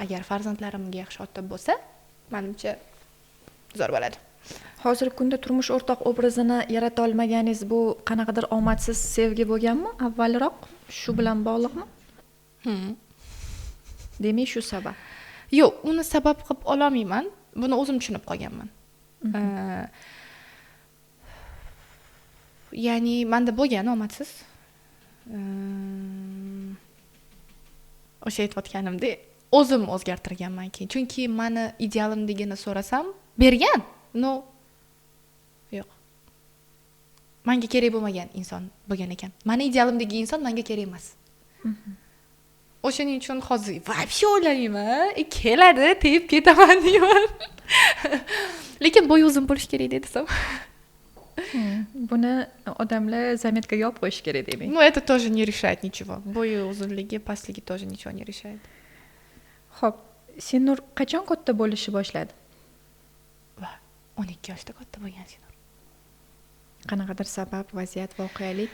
Agar farzandlarimga yaxshi ota bo'lsa, menimcha zo'r bo'ladi. Hozirgi kunda turmush o'rtoq obrazini yarata olmaganingiz bu qanaqadir omadsiz sevgi bo'lganmi? Avvalroq shu bilan bog'liqmi? Demak, shu sabab. Yo'q, uni sabab qilib olmayman. Buni o'zim tushunib qolganman. Ya'ni menda bo'lgan omadsiz. O'sha aytayotganimda o'zim o'zgartirganman keyin. Chunki meni idealimligini so'rasam, bergan. Yo'q. menga kerak bo'lmagan inson bo'lgan ekan. Meni idealimdagi inson menga kerak emas. O'shaning uchun hozir voобще o'ylamayman, keladi, tepib ketaman deyman. Lekin bo'yi uzun bo'lish kerak desam. Buni odamlar zametkaga olib qo'yish kerak demak. Ну, это тоже не решает ничего. Bo'yi uzunligi, pastligi тоже ничего не решает. Xo'p, Senur qachon katta bo'lishni boshladi? Va 12 yoshda katta bo'lgan Senur. Qanaqadir sabab, vaziyat, voqelik?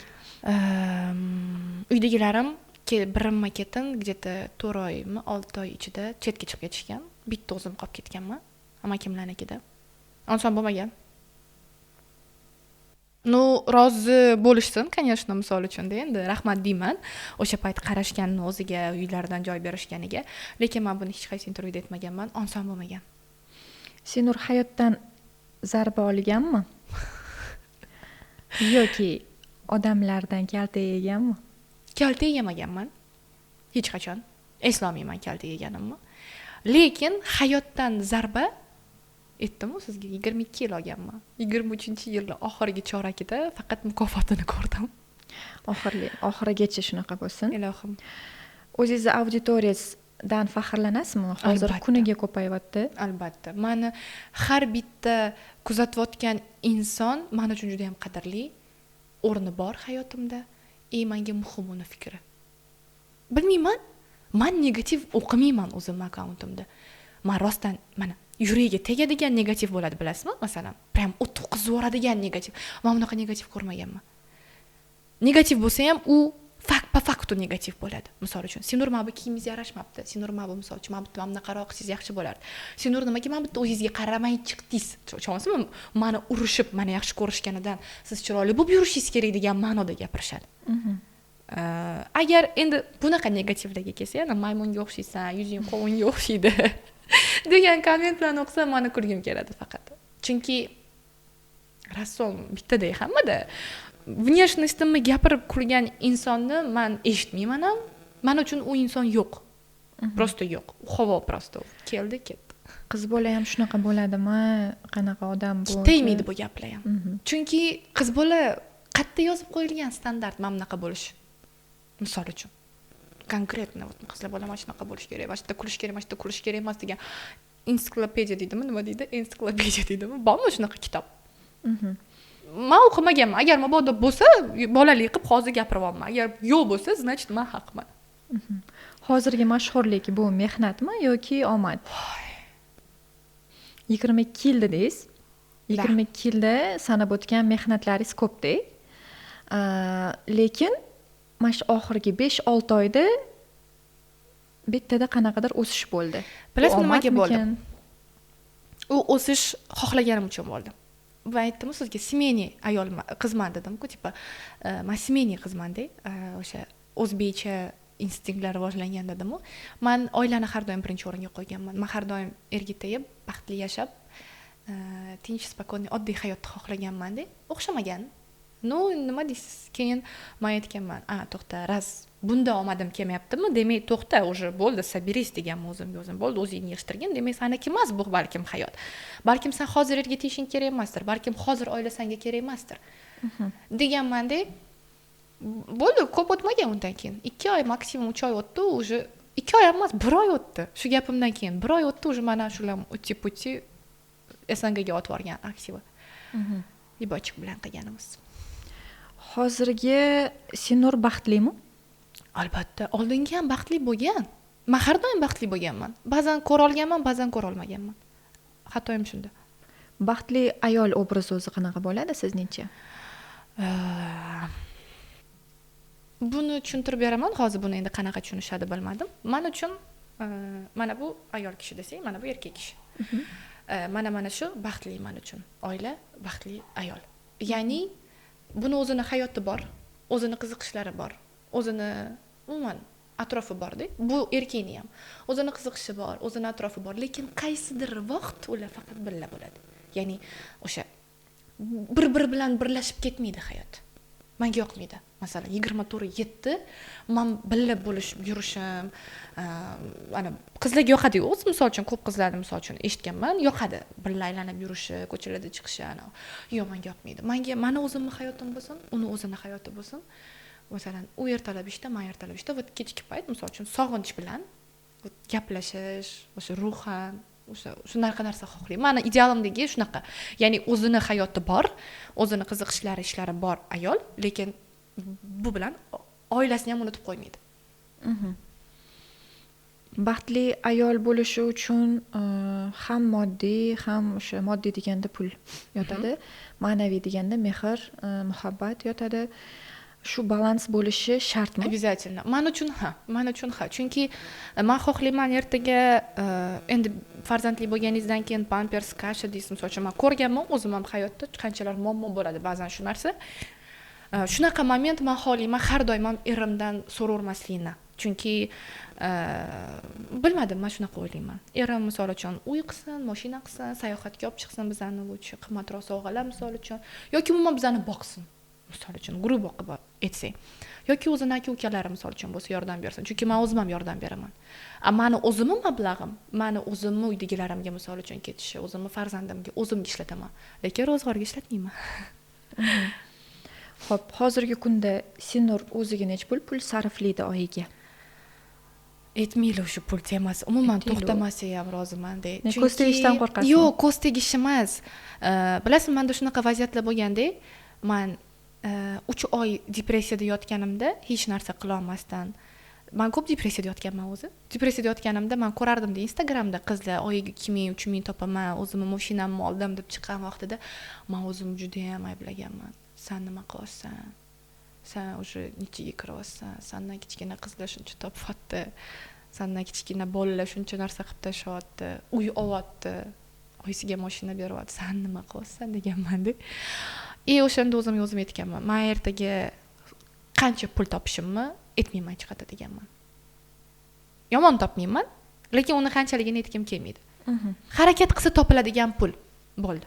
Uydagilarim birinma ketin где-то 4 oymi, 6 oy ichida chetga chiqib ketishgan. Bitta o'zim qolib ketganman. Amakimlarnikida. Oson bo'lmagan. Ну, rozi bo'lishsin, конечно, misol uchun endi rahmat deyman. O'sha payt qarashganini o'ziga, uylaridan joy berishganiga, lekin men buni hech qaysi intervyuda aytmaganman, oson bo'lmagan. Senur hayotdan zarba olganmi? Yoki odamlardan kalta yeganmi? Kalta yemaganman. Hech qachon. Eslolmayman kalta yeganimni. Lekin hayotdan zarba aytdim-ku sizga 22 yil olganman. 23-yilning oxirgi chorakida faqat mukofotini ko'rdim. Oxirigacha shunaqa bo'lsin. Ilohim. O'zingizni auditoriyasidan faxrlanasizmi? Hozir kuniga ko'payyapti. Albatta. Meni har bitta kuzatayotgan inson men uchun juda ham qadrli, o'rni bor hayotimda. Menga muhim uni fikri. Bilmayman, men negativ o'qimayman o'zim akkauntimda. Men rostdan mana yuragiga tegadigan negativ bo'ladi, bilasizmi? Masalan, prям o'tqizib yuboradigan negativ. Men bunaqa negativ ko'rmaganman. Negativ bo'lsa ham u po faktu negativ bo'ladi. Misol uchun, Senur mana bu kiyimingiz yarashmabdi. Senur mana bu misol uchun mana bitta bunaqaroq qilsangiz yaxshi bo'lardi. Senur nimaga mana bitta o'zingizga qaramay chiqdingiz? Tushunasizmi? Meni urishib, meni yaxshi ko'rishganidan siz chiroyli bo'lib yurishingiz kerak degan ma'noda gapirishadi. Agar endi bunaqa negativlarga kelsa, yana maymunga o'xshaysan, yuzing qovunga o'xshaydi degan kommentlarni o'qisam, meni kulgim keladi faqat. Chunki rassom bittada hammada внешностimni gapirib kulgan insonni men eshitmayman ham. Men uchun u inson yo'q. Prosta yo'q. Havo prosta keldi, ketdi. Qiz bola ham shunaqa bo'ladimi? Qanaqa odam bu? Tegmaydi bu gaplar ham. Chunki qiz bola qayerda yozib qo'yilgan standart mana bunaqa bo'lish. Misol uchun konkretno qizlar bola mana shunaqa bo'lish kerak, mana shunda kulish kerak, mana shunda kulish kerak emas degan ensiklopediya deydimi, nima deydi? Ensiklopediya deydimi? Bormi shunaqa kitob? Men o'qimaganman. Agar mabodo bo'lsa, bolalik qilib hozir gapiryapman. Agar yo'q bo'lsa, значит, men haqman. Hozirgi mashhurlik bu mehnatmi yoki omad? 22 yil dedingiz. 22 yilda sanab o'tgan mehnatlaringiz ko'p-da. Lekin mana shu oxirgi 5-6 oyda bittada qanaqadir o'sish bo'ldi. Bilasizmi nimaga bo'ldi? U o'sish xohlaganim uchun bo'ldi. Va aytdim sizga, semeniy ayolman, qizman dedim-ku, tipa, men semeniy qizman-da, o'sha o'zbekcha instinktlar rivojlangan dedim-ku. Men oilani har doim birinchi o'ringa qo'yganman. Men har doim erga tegib, baxtli yashab, tinch, spokойный, oddiy hayotni xohlaganman-da. O'xshamagan. No, nima deysiz? Keyin men aytganman, to'xta, raz bunda omadim kelmayaptimi? Demak, to'xta, уже bo'ldi, sabiriz deganman o'zim. Bo'ldi, o'zingni yig'ishtirgin. Demak, saniki emas bu balkim hayot. Balkim sen hozir erga tegishing kerak emasdir. Balkim hozir oila senga kerak emasdir. Deganman-da. Bo'ldi, ko'p o'tmagan undan keyin. 2 oy, maksimum 3 oy o'tdi, уже 2 oy emas, 1 oy o'tdi. Shu gapimdan keyin 1 oy o'tdi, уже mana shular uti-puti SNGga o'tib borgan aktiva. Libochik bilan qilganimiz. Hozirgi Senur baxtlimi? Albatta, oldingi ham baxtli bo'lgan. Men har doim baxtli bo'lganman. Ba'zan ko'ra olganman, ba'zan ko'ra olmaganman. Xatoyim shunda. Baxtli ayol obrazi o'zi qanaqa bo'ladi sizningcha? Buni tushuntirib beraman. Hozir buni endi qanaqa tushunishadi bilmadim. Men uchun mana bu ayol kishi desak, mana bu erkak kishi. Mana shu baxtli men uchun. Oila, baxtli ayol. Ya'ni buni o'zini hayoti bor, o'zini qiziqishlari bor, o'zini umuman atrofi bor-da. Bu erkakning ham o'zini qiziqishi bor, o'zini atrofi bor, lekin qaysidir vaqt ular faqat birga bo'ladi. Ya'ni o'sha bir bilan birlashib ketmaydi hayot. menga yoqmaydi. Masalan 24/7 men birga bo'lishib yurishim, ana qizlarga yoqadi-ku, o'zi misol uchun ko'p qizlarni misol uchun eshitganman, yoqadi birga aylanib yurishi, ko'chalarda chiqishi ana. Yo'q, menga yoqmaydi. Meni o'zimning hayotim bo'lsin, uni o'zining hayoti bo'lsin. Masalan, u ertalab ishda, men ertalab ishda, va kechki payt misol uchun sog'inch bilan gaplashish, o'sha ruhan, shunaqa narsa xohlayman. Meni idealimdagi shunaqa. Ya'ni o'zini hayoti bor, o'zini qiziqishlari, ishlari bor ayol, lekin bu bilan oilasini ham unutib qo'ymaydi. Baxtli ayol bo'lishi uchun ham moddiy, ham o'sha moddiy deganda pul yotadi, ma'naviy deganda mehr, muhabbat yotadi. Shu balans bo'lishi shartmi? Обязательно. Men uchun ha. Chunki men xohlayman ertaga endi farzandli bo'lganingizdan keyin pampers, kasha deysiz, misol uchun men ko'rganman o'zim ham hayotda qanchalar muammo bo'ladi ba'zan shu narsa. Shunaqa moment men xohlayman har doim ham erimdan so'ravermaslikni. Chunki bilmadim, men shunaqa o'ylayman. Erim misol uchun uy qilsin, mashina qilsin, sayohatga olib chiqsin bizani, lutchi qimmatroq sovg'alar misol uchun, yoki umuman bizani boqsin. Misol uchun grup o'qib etsak, yoki o'zini aka-ukalari misol uchun bo'lsa yordam bersin. Chunki men o'zim ham yordam beraman. Meni o'zimning mablag'im, meni o'zimning uydagilarimga misol uchun ketishi, o'zimning farzandimga o'zimga ishlataman, lekin ro'zg'orga ishlatmayman. Xo'p, hozirgi kunda Sinur o'ziga necha pul sarflaydi oyiga? Aytmayli o'sha pul temasi. Umuman to'xtamasa ham roziman-da. Chunki ko'z tegishdan qo'rqasizmi? Yo'q, ko'z tegish emas. Bilasizmi, menda shunaqa vaziyatlar bo'lganda, men 3 oy depressiyada yotganimda hech narsa qila olmasdan, men ko'p depressiyada yotganman o'zi. Depressiyada yotganimda men ko'rardim-da Instagramda qizlar oyiga 2000, 3000 topaman, o'zimning mashinamni oldim deb chiqqan vaqtida men o'zim juda ham ayblaganman. Sen nima qilyapsan? Sen o'sha nechiga kiryapsan? Sendan kichkina qizlar shuncha topyapti. Sendan kichkina bolalar shuncha narsa qilib tashyapti. Uy olyapti. Oyisiga mashina beryapti. Sen nima qilyapsan deganman-da. O'shanda o'zim aytganman. Men ertaga qancha pul topishimni aytmayman hech qayerda deganman. Yomon topmayman, lekin uni qanchaligini aytgim kelmaydi. Harakat qilsa topiladigan pul bo'ldi.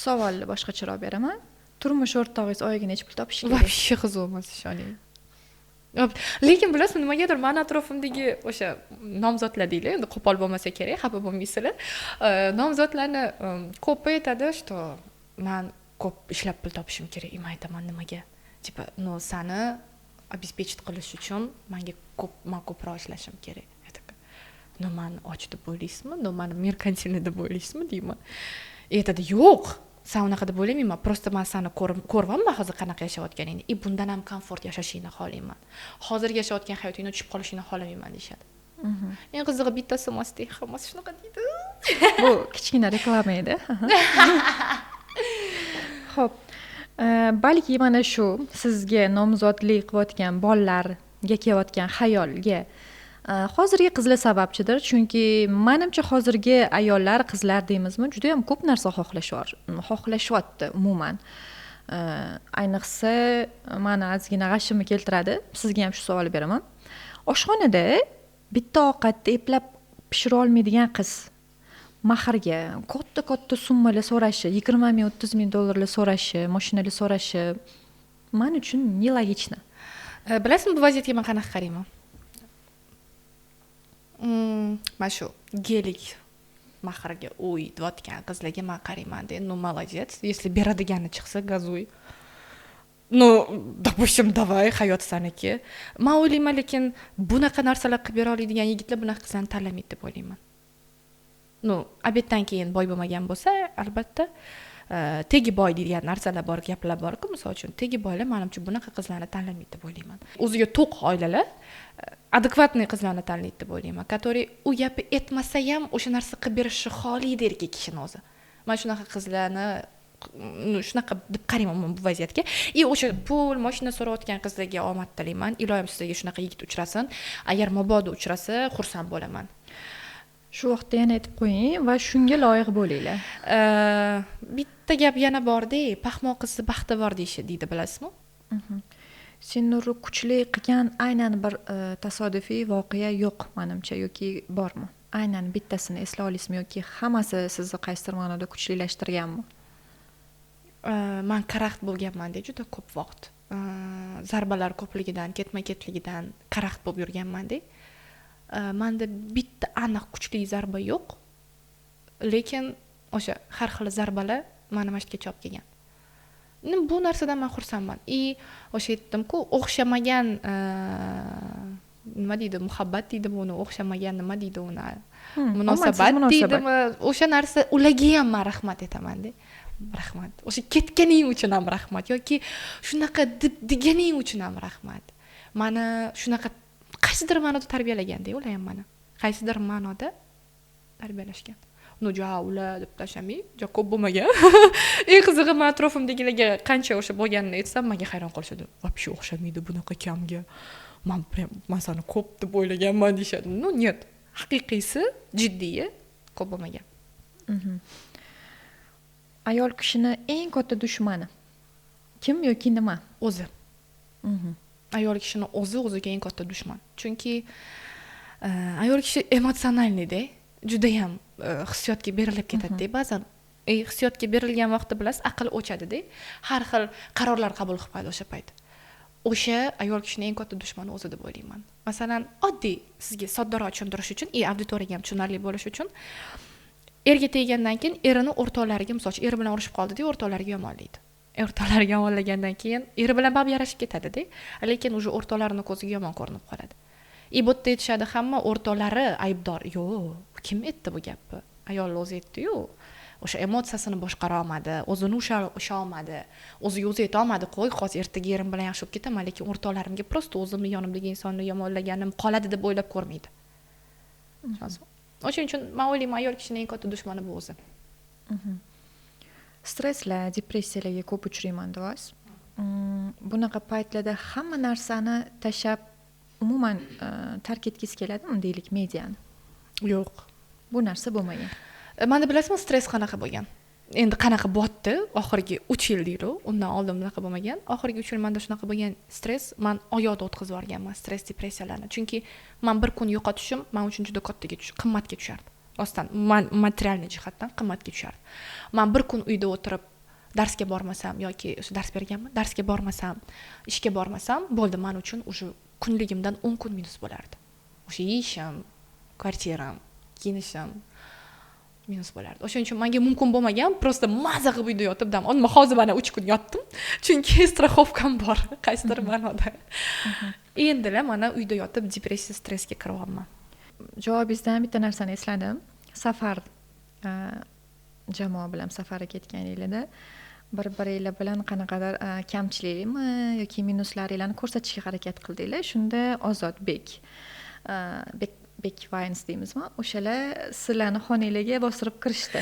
Savolni boshqacharoq beraman. Turmush o'rtog'ingiz oyiga necha pul topishi kerak? Вообще qiziqmas ishoning. Lekin bilasizmi, nimagadir men atrofimdagi o'sha nomzodlar deylik, endi qo'pol bo'lmasa kerak, xafa bo'lmaysizlar. Nomzodlarni ko'p aytadi, что men ko'p ishlab pul topishim kerak. Men aytaman, nimaga? Tipa, seni обеспечить qilish uchun men ko'proq ishlashim kerak. Men och deb o'ylaysizmi? Men merkantilni deb o'ylaysizmi deyman. Aytadi, yo'q. Sen unaqa deb o'ylamayman. Prosta men seni ko'rvanman hozir qanaqa yashayotganingni. Bundan ham komfort yashashingni xohlayman. Hozirgi yashayotgan hayotingni tushib qolishingni xohlamayman deyshadi. Eng qizig'i bittasi emasdi, hammasi shunaqa deydi. Bu kichkina reklama edi. Xo'p, balki mana shu sizga nomzodlik qilayotgan bolalarga kelayotgan xayolga hozirgi qizlar sababchidir. Chunki menimcha hozirgi ayollar, qizlar deymizmi, juda ham ko'p narsa xohlashyapti umuman. Ayniqsa meni ozgina g'ashimni keltiradi. Sizga ham shu savolni beraman. Oshxonada bitta ovqatni eplab pishira olmaydigan qiz mahrga katta summalar so'rashi, 20 ming, 30 ming dollarlar so'rashi, mashinalar so'rashi men uchun nelogichno. Bilasizmi, bu vaziyatga men qanaqa qarayman? Mana shu gelik mahrga uy deyotgan qizlarga men qarayman-da, молодец, если beradigani chiqsa gazuy. Допустим, давай, hayot saniki. Men o'ylayman, lekin bunaqa narsalar qilib bera oladigan yigitlar bunaqa qizlarni tanlamaydi deb o'ylayman. Abetdan keyin boy bo'lmagan bo'lsa, albatta, tegi boy degan narsalar bor, gaplar bor-ku, misol uchun, tegi boylar menimcha bunaqa qizlarni tanlamaydi deb o'ylayman. O'ziga to'q oilalar adekvatniy qizlarni tanlaydi deb o'ylayman, который u gapi etmasa ham o'sha narsa qilib berishni xohlaydi erkak kishini o'zi. Men shunaqa qizlarni shunaqa deb qarayman bu vaziyatga. O'sha pul, mashina so'rayotgan qizlarga omad tilayman. Iloyim sizlarga shunaqa yigit uchrasin. Agar mabodo uchrasa, xursand bo'laman. Shu vaqtda yana aytib qo'ying va shunga loyiq bo'linglar. Bitta gap yana bor-da, paxmoq qizni baxti bor deydi, bilasizmi? Sinur kuchli qilgan aynan bir tasodifiy voqea yo'q menimcha, yoki bormi? Aynan bittasini esla olasizmi yoki hammasi sizni qaysidir ma'noda kuchlilashtirganmi? Men karaxt bo'lganman-da juda ko'p vaqt. zarbalar ko'pligidan ketma-ketligidan karaxt bo'lib yurganman-da. Menda bitta aniq kuchli zarba yo'q, lekin o'sha har xil zarbalar mani mashqga olib kelgan. Bu narsadan men xursandman. O'sha aytdim-ku, o'xshamagan nima deydi, muhabbat deydi buni, o'xshamagan nima deydi uni? Munosabat deydimi? O'sha narsa ularga ham men rahmat aytaman-da. Rahmat. O'sha ketganing uchun ham rahmat yoki shunaqa deganing uchun ham rahmat. Mani shunaqa qaysidir ma'noda tarbiyalaganda ular ham meni. Qaysidir ma'noda tarbiyalashgan. Ular deb tashamay, ko'p bo'lmagan. Eng qizig'i men atrofimdagilarga qancha o'sha bo'lganini aytsam, menga hayron qolishadi. Вообще o'xshamaydi bunaqa kamga. Men seni ko'p deb o'ylaganman deyshadi. Нет. Haqiqiysi, jiddiyi ko'p bo'lmagan. Ayol kishini eng katta dushmani kim yoki nima? O'zi. Ayol kishini o'ziga eng katta dushman. Chunki ayol kishi emotsionalnida, juda ham hissiyotga berilib ketadi-da ba'zan. Hissiyotga berilgan vaqtda bilasiz, aql o'chadi-da. Har xil qarorlar qabul qilib qo'yadi o'sha payt. O'sha ayol kishining eng katta dushmani o'zi deb o'ylayman. Masalan, oddiy sizga soddaroq tushuntirish uchun, auditoriyaga ham tushunarli bo'lish uchun erga teggandan keyin erini o'rtoqlariga, masalan, eri bilan urushib qoldi-da, o'rtoqlariga yomonlaydi. O'rtoqlariga yomonlagandan keyin eri bilan bab yarashib ketadi-da, lekin o'sha o'rtoqlarining ko'ziga yomon ko'rinib qoladi. Bu yerda aytishadi hamma o'rtoqlari aybdor. Yo'q, kim aytdi bu gapni? Ayol o'zi aytdi-yu. O'sha emotsiyasini boshqara olmadi, o'zini usha olmadi, o'ziga o'zi ayta olmadi. Qo'y, hozir ertaga erim bilan yaxshi bo'lib ketaman, lekin o'rtoqlarimga prosta o'zimni yonimdagi insonni yomonlaganim qoladi deb o'ylab ko'rmaydi. O'shuning uchun men o'ylayman, ayol kishining eng katta dushmani bu o'zi. Stresslar, depressiyalarga ko'p uchrayman deysiz. Bunaqa paytlarda hamma narsani tashab umuman tark etgisi keladimi, deylik, mediani? Yo'q. Bu narsa bo'lmagan. Menda bilasizmi, stress qanaqa bo'lgan? Endi qanaqa botdi? Oxirgi 3 yil deydi, undan oldin bunaqa bo'lmagan. Oxirgi 3 yil menda shunaqa bo'lgan stress, men oyoqda o'tkazib yuborganman stress depressiyalarni. Chunki men bir kun yo'qotishim men uchun juda qimmatga tushardi. Rostdan, material jihatdan qimmatga tushardi. Men bir kun uyda o'tirib darsga bormasam yoki dars berganman, darsga bormasam, ishga bormasam, bo'ldi, men uchun o'sha kunligimdan 10 kun minus bo'lardi. O'sha yeyishim, kvartiram, kiyinishim minus bo'lardi. O'shuning uchun menga mumkin bo'lmagan, prosta maza qilib uyda yotib dam oldim. Hozir mana 3 kun yotdim, chunki strafovkam bor, qaysidir ma'noda. Endi mana uyda yotib depressiya, stressga kiryapman. Javobingizdan bitta narsani esladim. Safar jamoa bilan safarga ketganingizda bir-biringlar bilan qanaqadir kamchilikmi yoki minuslaringizni ko'rsatishga harakat qildinglar. Shunda Ozodbek Vines deymizmi? O'shalar sizlarni xonangizga bostirib kirishdi.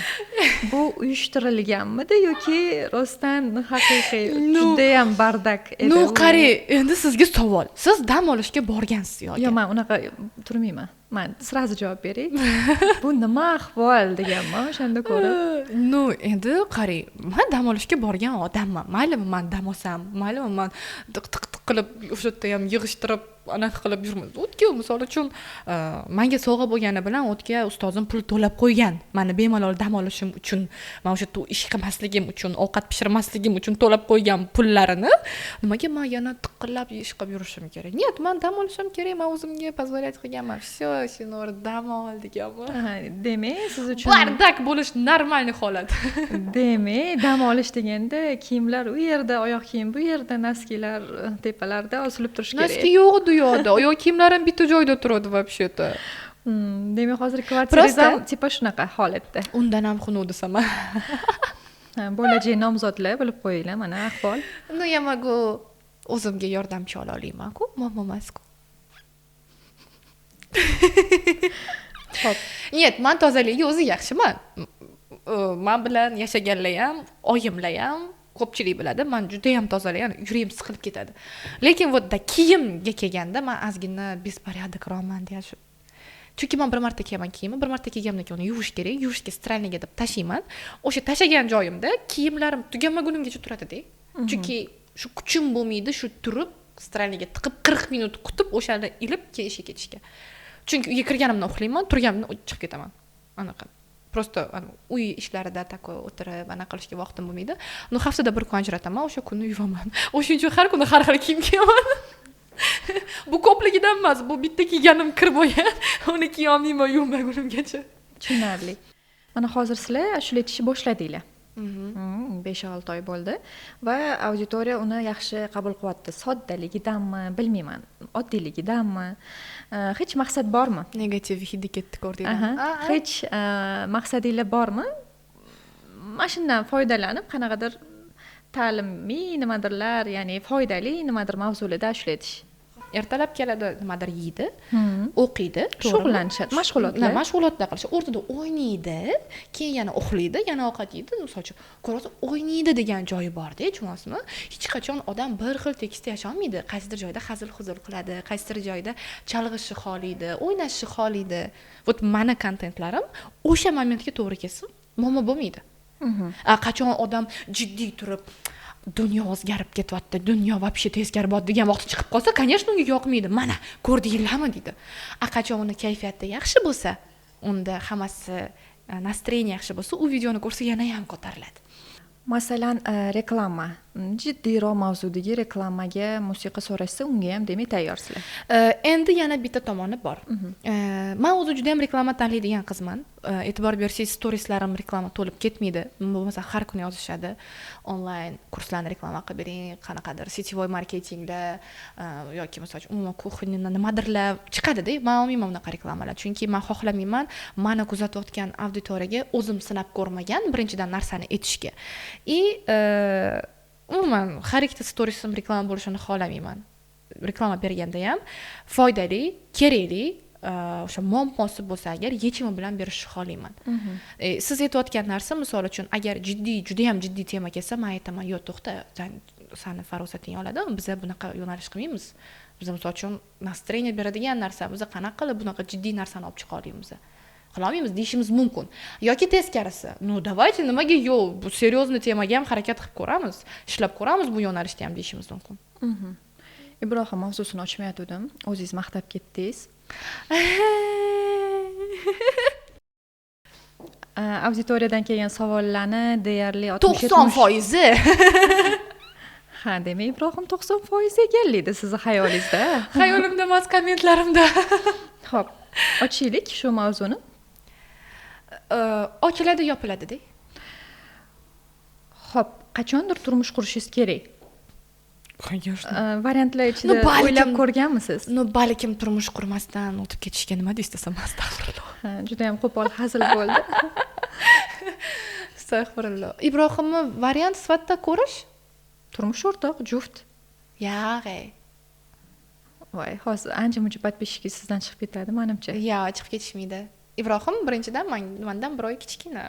Bu uyushtirilganmidi yoki rostdan haqiqiy juda ham bardak edi? Qari, endi sizga savol. Siz dam olishga borgansiz yoki? Yo'q, men unaqa turmayman. Men sразу javob beray. Bu nima ahvol deganman o'shanda ko'rib. Endi qari, men dam olishga borgan odamman. Maylimi men dam olsam, maylimi men tiq qilib o'sha yerda ham yig'ishtirib anaqa qilib yurmayman. O'tga misol uchun menga sovg'a bo'lgani bilan o'tga ustozim pul to'lab qo'ygan. Meni bemalol dam olishim uchun, men o'sha yerda ish qilmasligim uchun, ovqat pishirmasligim uchun to'lab qo'ygan pullarini nimaga men yana tiqillab ish qilib yurishim kerak? Нет, men dam olishim kerak, men o'zimga позволять qilganman. Всё, seni dam ol deganman. Demak, siz uchun bardak bo'lish normalniy holat. Demak, dam olish deganda kiyimlar u yerda, oyoq kiyim bu yerda, noskilar tepalarda osilib turish kerak. Noski yo'q u yoqda. Oyoq kiyimlarim bitta joyda turadi вообще-то. Demak, hozir kvartirangiz ham tipa shunaqa holatda. Undan ham xunuk desam. Bo'lajak nomzodlar bilib qo'yinglar, mana ahvol. Я могу o'zimga yordamchi ola olaman-ku, mo'mamas-ku. Xo'p. Нет, men tozaligi o'zi yaxshiman. Men bilan yashaganlar ham, oyimlar ham ko'pchilik biladi. Men juda ham tozalagan, yuragim siqilib ketadi. Lekin vodda kiyimga kelganda men ozgina bespорядокroman deyashim. Chunki men bir marta kiyaman kiyimni, bir marta kiyganimdan keyin uni yuvish kerak, yuvishga stralniga deb tashiyman. O'sha tashagan joyimda kiyimlarim tuganmagunimgacha turadi-da. Chunki shu kuchim bo'lmaydi, shu turib stralniga tiqib 40 minut kutib o'shani ilib ishga ketishga. Chunki uyga kirganimdan uxlayman, turganimdan chiqib ketaman. Anaqa. просто uy ishlarida такой o'tirib anaqa qilishga vaqtim bo'lmaydi. Haftada bir kun ajrataman, o'sha kunni yuvaman. O'shuning uchun har kuni har xil kiyim kiyaman. Bu ko'pligidan emas, bu bitta kiyganim kir bo'lgan. Uni kiya olmayman yuvmagunimgacha. Tushunarli. Mana hozir sizlar ashula aytishni boshladinglar. 5-6 oy bo'ldi va auditoriya uni yaxshi qabul qilyapti. Soddaligidanmi, bilmayman, oddiyligidanmi? Hech maqsad bormi? Negativ hidi ketdi ko'rdinglar. Hech maqsadinglar bormi? Mana shundan foydalanib qanaqadir ta'limiy nimadirlar, ya'ni foydali nimadir mavzularda ashula aytish. Ertalab keladi, nimadir yeydi, o'qiydi, shug'ullanishadi, mashg'ulotlar qilish, o'rtada o'ynaydi, keyin yana uxlaydi, yana ovqat yeydi. Misol uchun, ko'rasiz, o'ynaydi degan joyi bor-da, tushunasizmi? Hech qachon odam bir xil tekisda yasha olmaydi. Qaysidir joyda hazil-huzul qiladi, qaysidir joyda chalg'ishni xohlaydi, o'ynashni xohlaydi. Вот mani kontentlarim o'sha momentga to'g'ri kelsin, muammo bo'lmaydi. Qachon odam jiddiy turib dunyo o'zgarib ketyapti, dunyo вообще teskari bordi degan vaqt chiqib qolsa, конечно, unga yoqmaydi. Mana, ko'rdinglarmi deydi. Qachon uni kayfiyati yaxshi bo'lsa, unda hammasi настроение yaxshi bo'lsa, u videoni ko'rsa yana ham ko'tariladi. Masalan, reklama, jiddiyroq mavzudagi reklamaga musiqa so'rashsa, unga ham demak tayyorsizlar. Endi yana bitta tomoni bor. Men o'zi juda ham reklama tanlaydigan qizman. E'tibor bersangiz, storieslarim reklama to'lib ketmaydi. Bo'lmasa har kuni yozishadi. Onlayn kurslarni reklama qilib bering, qanaqadir sityovoy marketingda yoki masalan umuman kuxnyani nimadirlar chiqadi-da. Men olmayman unaqa reklamalar, chunki men xohlamayman meni kuzatayotgan auditoriyaga o'zim sinab ko'rmagan birinchidan narsani aytishga. Umuman har ikkita storiesim reklama bo'lishini xohlamayman. Reklama berganda ham foydali, kerakli, o'sha muammosi bo'lsa agar yechimi bilan berishni xohlayman. Siz aytayotgan narsa, misol uchun, agar juda ham jiddiy tema kelsa, men aytaman, "Yo'q, to'xta, seni farosating oladi, biz bunaqa yo'nalish qilmaymiz. Biz misol uchun настроение beradigan narsa, biz qanaqa qilib bunaqa jiddiy narsani olib chiqa olamiz?" Qilolmaymiz deyishimiz mumkin. Yoki teskarisi. Давайте nimaga yo'q, bu seriozniy temaga ham harakat qilib ko'ramiz, ishlab ko'ramiz bu yo'nalishda ham deyishimiz mumkin. Ibrohim mavzusini ochmayotgandim. O'zingiz maqtab ketdingiz. Auditoriyadan kelgan savollarni deyarli 90%. Ha, demak Ibrohim 90% egallaydi sizni xayolingizda. Xayolimda emas, kommentlarimda. Xo'p, ochaylik shu mavzuni. Ochiladi, yopiladi-da. Xo'p, qachondir turmush qurishingiz kerak? Конечно. Variantlar ichida o'ylab ko'rganmisiz? Balkim turmush qurmasdan o'tib ketishga nima deysam, astag'firulloh. Juda ham qo'pol hazil bo'ldi. Astag'firulloh. Ibrohimni variant sifatida ko'rish? Turmush o'rtoq, juft. Yog'e. Voy, hozir ancha-muncha подписчики sizdan chiqib ketadi, menimcha. Yo'q, chiqib ketishmaydi. Ibrohim birinchidan mendan bir oy kichkina.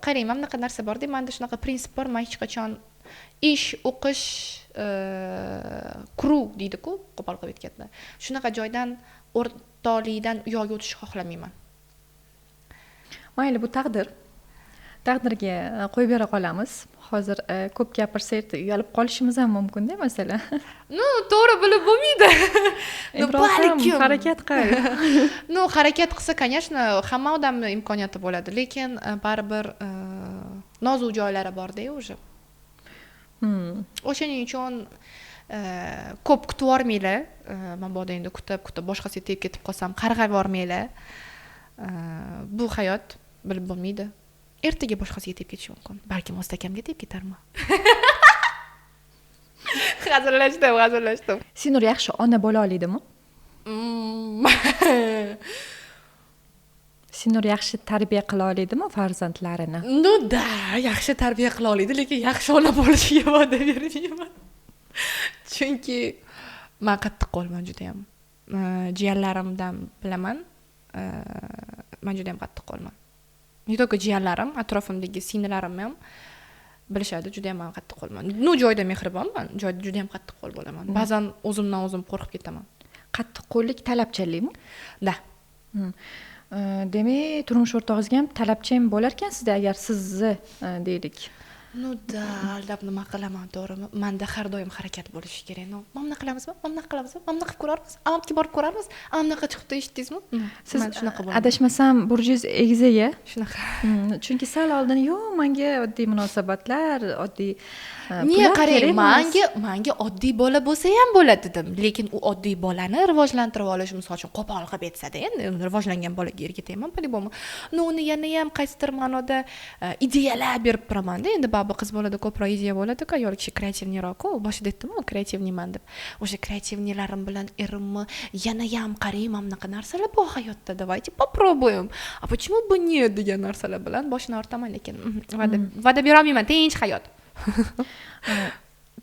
Qarang, mana bunaqa narsa bor-da, menda shunaqa prinsip bor, men hech qachon ish, o'qish, kuru deydi-ku, qo'pol qilib aytganda. Shunaqa joydan o'rtoqlikdan u yoqqa o'tishni xohlamayman. Mayli, bu taqdir. Taqdirga qo'yib bera qolamiz. Hozir ko'p gapirsak, uyalib qolishimiz ham mumkin-da, masalan. To'g'ri bilib bo'lmaydi. Balkim harakat qil. Harakat qilsa, конечно, hamma odamni imkoniyati bo'ladi, lekin baribir nozik joylari bor-da, o'sha. O'shaning uchun ko'p kutib yormanglar. Mabodo endi kutib boshqasiga tegib ketib qolsam, qarg'ab yormanglar. Bu hayot bilib bo'lmaydi. Ertaga boshqasiga tegib ketishi mumkin. Balki mostakamga tegib ketarman. Hazillashdim. Sinur yaxshi ona bo'la oladimi? Sinur yaxshi tarbiya qila oladimi farzandlarini? Da, yaxshi tarbiya qila oladi, lekin yaxshi ona bo'lishiga va'da bermayman. Chunki men qattiq qo'lman juda ham. Jiyanlarimdan bilaman. Men juda ham qattiq qo'lman. Ne только jiyanlarim, atrofimdagi singillarim ham bilishadi, juda ham qattiq qo'lman. Joyda mehribonman, joyda juda ham qattiq qo'l bo'laman. Ba'zan o'zimdan o'zim qo'rqib ketaman. Qattiq qo'llik talabchanlikmi? Da. Demak, turmush o'rtog'ingizga ham talabchan bo'lar ekan sizda, agar sizni deylik. Ну да, aldab nima qilaman, to'g'rimi? Menda har doim harakat bo'lishi kerak. No, mana bunaqa qilamizmi? Mana bunaqa qilamizmi? Mana bunaqa qilib ko'rarmiz? Amamga borib ko'rarmiz? Mana bunaqa chiqibdi, eshitdingizmi? Siz Men shunaqa bo'laman. adashmasam burjingiz egizaga. Shunaqa. Chunki sal oldin yo'q, menga oddiy munosabatlar, oddiy Niye pular qarang, kerak emas. menga oddiy bola bo'lsa ham bo'ladi dedim. Lekin u oddiy bolani rivojlantirib olish, misol uchun qo'pol qilib aytsa-da, endi rivojlangan bolaga ergitayman, по-любому. No, uni yana ham qaysidir ma'noda ideyalar berib turaman-da. Endi baribir qiz bolada ko'proq ideya bo'ladi-ku, ayol kishi kreativniroq-ku. Boshida aytdim-ku, kreativniman deb. O'sha kreativnilarim bilan erimni yana ham qarang, mana bunaqa narsalar bor hayotda, давайте попробуем. А почему бы нет degan narsalar bilan boshini ortaman, lekin va'da bera olmayman, tinch hayot.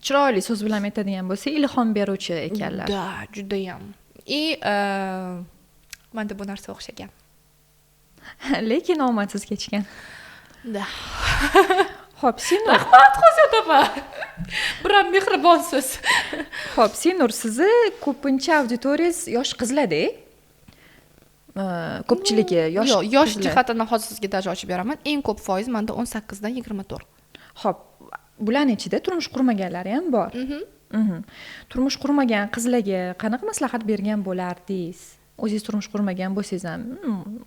Chiroyli so'z bilan aytadigan bo'lsa, ilhom beruvchi ekanlar. Да, judayam. И menda bu narsa o'xshagan. Lekin omadsiz kechgan. Да. Xo'p, Sinur. Rahmat, Hozir opa. Biram mehribonsiz. Xo'p, Sinur, sizni ko'pincha auditoriyangiz yosh qizlar-da. Ko'pchiligi yosh. Yo'q, yosh qizlar. jihatdan hozir sizga даже ochib beraman. Eng ko'p foiz menda 18 dan 24. Xo'p, bularning ichida turmush qurmaganlari ham bor. Turmush qurmagan qizlarga qanaqa maslahat bergan bo'lardingiz? O'zingiz turmush qurmagan bo'lsangiz ham,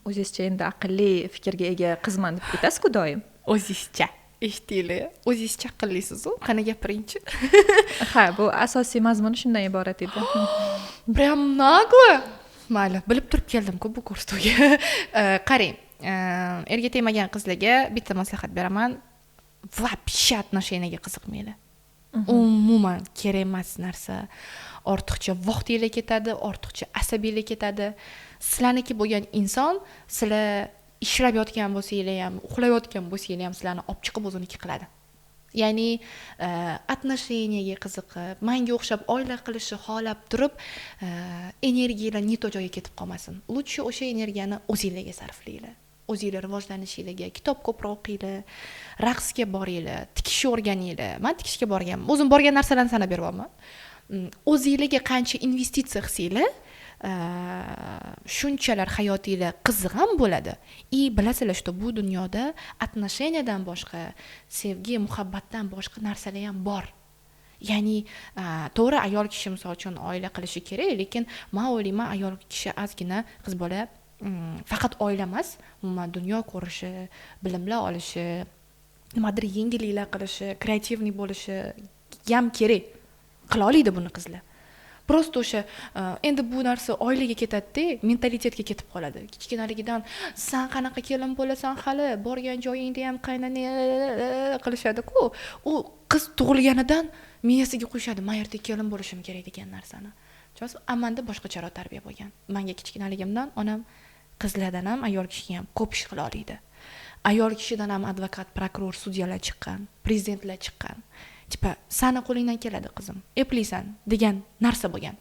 o'zingizcha endi aqlli fikrga ega qizman deb aytasiz-ku doim. O'zingizcha. Eshitdinglar? O'zingizcha aqllisiz-ku. Qani gapiringchi. Ha, bu asosiy mazmuni shundan iborat edi. Прям нагло. Mayli, bilib turib keldim-ku bu ko'rsatuvga. Qarang, erga tegmagan qizlarga bitta maslahat beraman. Вообще отношениyaga qiziqmanglar. Umuman kerak emas narsa. Ortiqcha vaqtingiz ketadi, ortiqcha asabiylik ketadi. Sizlarniki bo'lgan inson, sizlar ishlab yotgan bo'lsanglar ham, uxlayotgan bo'lsanglar ham sizlarni olib chiqib o'ziniki qiladi. Ya'ni отношениyaga qiziqib, menga o'xshab oila qilishni xohlab turib, energiyalar ne to joyga ketib qolmasin. Lutchi o'sha energiyani o'zingizga sarflanglar. O'zingizlar rivojlanishingizga, kitob ko'proq o'qinglar, raqsga boringlar, tikishni o'rganinglar. Men tikishga borganman. O'zim borgan narsalarni sanab beryapman. O'zingizga qancha investitsiya qilsanglar, shunchalar hayotingizda qiziq ham bo'ladi. Bilasizlar, что bu dunyoda отношениyadan boshqa, sevgi, muhabbatdan boshqa narsalar ham bor. Ya'ni to'g'ri ayol kishi misol uchun oila qilishi kerak, lekin men o'ylayman ayol kishi ozgina qiz bola faqat oila emas, umuman dunyo ko'rishi, bilimlar olishi, nimadir yengilliklar qilishi, kreativniy bo'lishi ham kerak. Qila oladi buni qizlar. Просто o'sha endi bu narsa oilaga ketadi-da, mentalitetga ketib qoladi. Kichkinaligidan sen qanaqa kelin bo'lasan hali, borgan joyingda ham qaynana qilishadi-ku. U qiz tug'ilganidan miyasiga qo'yishadi, men erta kelin bo'lishim kerak degan narsani. Chunki amanda boshqacharoq tarbiya bo'lgan. Menga kichkinaligimdan onam qizlardan ham, ayol kishiga ham ko'p ish qila oladi. Ayol kishidan ham advokat, prokuror, sudyalar chiqqan, prezidentlar chiqqan. Tipa, sani qo'lingdan keladi qizim, eplaysan degan narsa bo'lgan.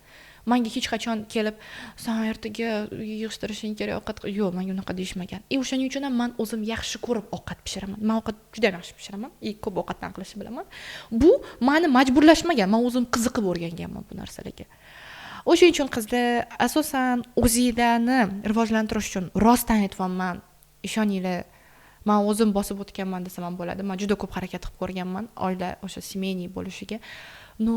Menga hech qachon kelib, "Sen ertaga yig'ishtirishing kerak, ovqat." Yo'q, menga unaqa deyishmagan. O'shaning uchun ham men o'zim yaxshi ko'rib ovqat pishiraman. Men ovqat juda yaxshi pishiraman, ko'p ovqatdan qilishni bilaman. Bu meni majburlashmagan, men o'zim qiziqib o'rganganman bu narsalarga. O'shaning uchun qizlar asosan o'zinglarni rivojlantirish uchun rostdan aytyapman, ishoninglar. Men o'zim bosib o'tganman desam ham bo'ladi. Men juda ko'p harakat qilib ko'rganman oila o'sha семейный bo'lishiga. No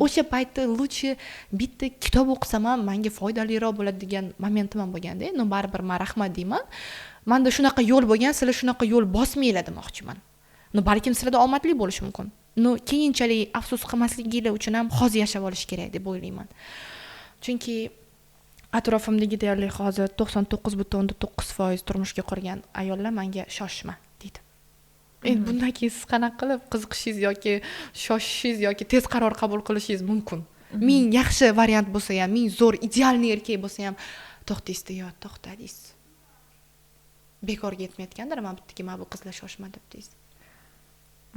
o'sha paytda lutchi bitta kitob o'qisam ham menga foydaliroq bo'ladi degan momentim ham bo'lganda, no baribir men rahmat deyman. Menda shunaqa yo'l bo'lgan, sizlar shunaqa yo'l bosmanglar demoqchiman. No balkim sizlarda omadli bo'lishi mumkin. No keyinchalik afsus qilmasligingiz uchun ham hozir yashab olish kerak deb o'ylayman. Chunki atrofimdagi deyarli hozir 99.9% turmushga qurgan ayollar menga shoshma deydi. Endi bundan keyin siz qanaqa qilib qiziqishingiz yoki shoshishingiz yoki tez qaror qabul qilishingiz mumkin. Ming yaxshi variant bo'lsa ham, ming zo'r idealniy erkak bo'lsa ham to'xtaysiz, yo to'xtadingiz. Bekorga yetmayotgandir, men bittaki men bu qizlar shoshma deb deysiz.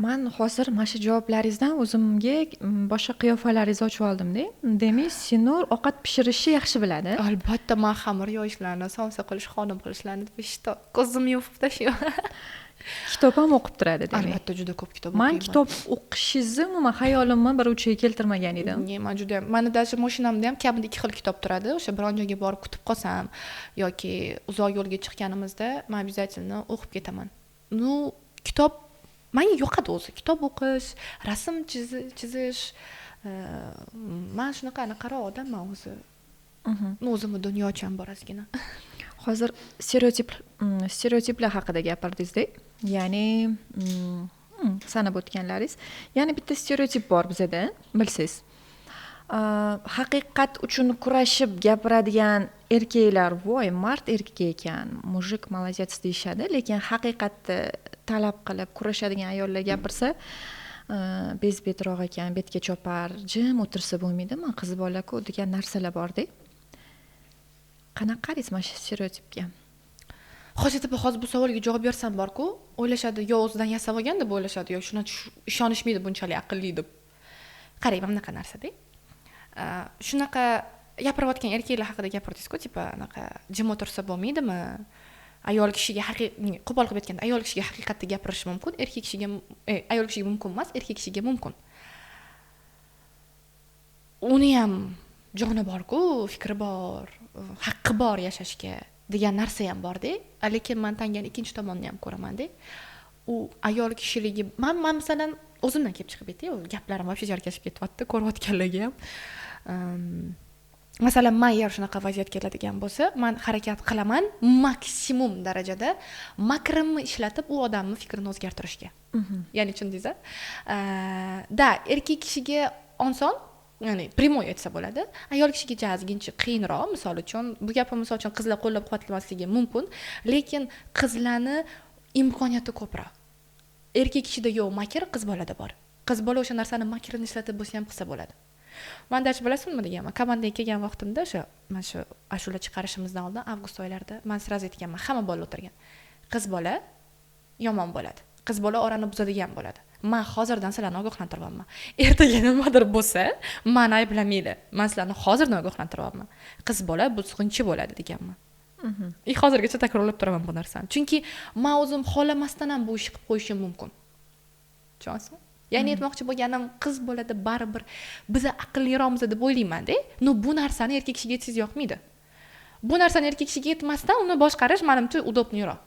Men hozir mana shu javoblaringizdan o'zimga boshqa qiyofalaringizni ochib oldim-da. Demak, Sinur ovqat pishirishni yaxshi biladi. Albatta, men xamir yoyishlarni, somsa qilish, xonim qilishlarni ishda ko'zim yopib tashlayman. Kitob ham o'qib turadi demak. Albatta, juda ko'p kitob o'qiyman. Men kitob o'qishingizni umuman xayolimni bir uchiga keltirmagan edim. Men juda, meni даже mashinamda ham kamida 2 xil kitob turadi. O'sha biron joyga borib kutib qolsam yoki uzoq yo'lga chiqqanimizda men обязательно o'qib ketaman. ну kitob menga yoqadi o'zi kitob o'qish, rasm chizish. Men shunaqa qaro odamman o'zi. O'zimni dunyocham bor ozgina. Hozir stereotiplar haqida gapirdingiz-da. Ya'ni sanab o'tganlaringiz. Ya'ni bitta stereotip bor bizda, bilsiz. Haqiqat uchun kurashib gapiradigan erkaklar, voy, mard erkak ekan, mujik молодец deyishadi, lekin haqiqatni talab qilib kurashadigan ayollar gapirsa, bezbetroq ekan, betga chopar, jim o'tirsa bo'lmaydimi, qiz bola-ku degan narsalar bor-da. Qanaqa qaraysiz mana shu stereotipga? Hojatda hozir bu savolga javob bersam bor-ku, o'ylashadi, yo o'zidan yasab olgan deb o'ylashadi, yo shuna ishonishmaydi bunchalik aqlli deb. Qarang, mana bunaqa narsa-da. Shunaqa gapirayotgan erkaklar haqida gapirdingiz-ku, tipa anaqa jim o'tirsa bo'lmaydimi? Ayol kishiga qo'pol qilib aytganda, ayol kishiga haqiqatni gapirish mumkin, erkak kishiga ayol kishiga mumkin emas, erkak kishiga mumkin. Uni ham joni bor-ku, fikri bor, haqqi bor yashashga degan narsa ham bor-da. Lekin men tangan ikkinchi tomonni ham ko'raman-da. U ayol kishiligi, men masalan o'zimdan kelib chiqib aytay, gaplarim вообще jarkashib ketyapti, ko'rayotganlarga ham. Masalan, men yer shunaqa vaziyat keladigan bo'lsa, men harakat qilaman maksimum darajada makrimni ishlatib u odamning fikrini o'zgartirishga. Ya'ni tushundingiz-a? Da, erkak kishiga oson, ya'ni primoy aytsa bo'ladi. Ayol kishiga jazginchi qiyinroq, misol uchun, bu gapim misol uchun qizlar qo'llab-quvvatlamasligi mumkin, lekin qizlarni imkoniyati ko'proq. Erkak kishida yo'q makr, qiz bolada bor. Qiz bola o'sha narsani makrini ishlatib bo'lsa ham qilsa bo'ladi. Menda bilasizmi deganman, komandaga kelgan vaqtimda mana shu ashula chiqarishimizdan oldin avgust oylarida men sraz aytganman, hamma bola o'tirgan. Qiz bola yomon bo'ladi. Qiz bola orani buzadigan bo'ladi. Men hozirdan sizlarni ogohlantiryapman. Ertaga nimadir bo'lsa, meni ayblamaydi. Men sizlarni hozirdan ogohlantiryapman. Qiz bola buzg'unchi bo'ladi deganman. Hozirgacha takrorlab turaman bu narsani. Chunki men o'zim xohlamasdan ham bu ishni qilib qo'yishim mumkin. Tushunasizmi? Ya'ni aytmoqchi bo'lganim, qiz bo'ladi baribir biz aqlliroqmiz deb o'ylayman-da. Bu narsani erkak kishiga aytsangiz yoqmaydi. Bu narsani erkak kishiga aytmasdan uni boshqarish menimcha udobniroq.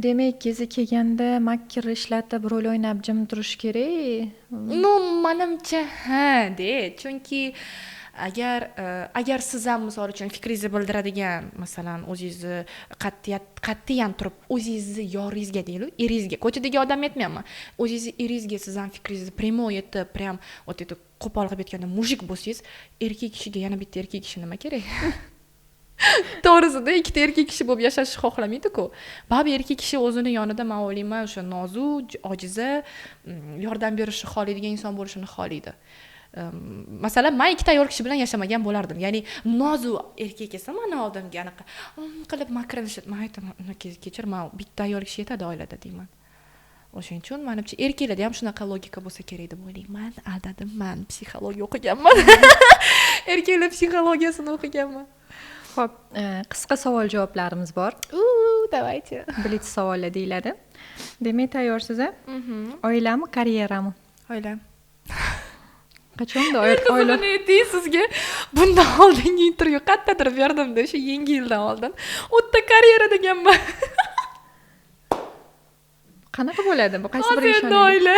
Demak, kezi kelganda makr ishlatib rol o'ynab jim turish kerak. Menimcha de, chunki agar siz ham misol uchun fikringizni bildiradigan, masalan, o'zingizni qat'iyan turib, o'zingizni yoringizga deylik, eringizga, ko'chadagi odam aytmayapman. O'zingizni eringizga siz ham fikringizni primoy etib, prям вот это qo'pol qilib aytganda mujik bo'lsangiz, erkak kishiga yana bitta erkak kishi nima kerak? To'g'risida ikkita erkak kishi bo'lib yashashni xohlamaydi-ku. Ba'zi erkak kishi o'zini yonida men o'ylayman, o'sha nozik, ojiza, yordam berishni xohlaydigan inson bo'lishini xohlaydi. Masalan, men ikkita ayol kishi bilan yashamagan bo'lardim. Ya'ni nozik erkak esa meni oldimga anaqa qilib makrin ishlat. Men aytaman, kechir, men bitta ayol kishi yetadi oilada deyman. O'shaning uchun menimcha erkaklarda ham shunaqa logika bo'lsa kerak deb o'ylayman. Aldadim, men psixologiya o'qiganman. Erkaklar psixologiyasini o'qiganman. Xo'p, qisqa savol-javoblarimiz bor. Давайте. Blitz savollar deyiladi. Demak, tayyorsiz-a? Oilami, karyerami? Oila. Qachonda oila? Sizga bundan oldingi intervyu qayerdadir berdim-da, o'sha yangi yildan oldin. O'tda karyera deganman. Qanaqa bo'ladi? Bu qaysi bir ishonadi? Oila.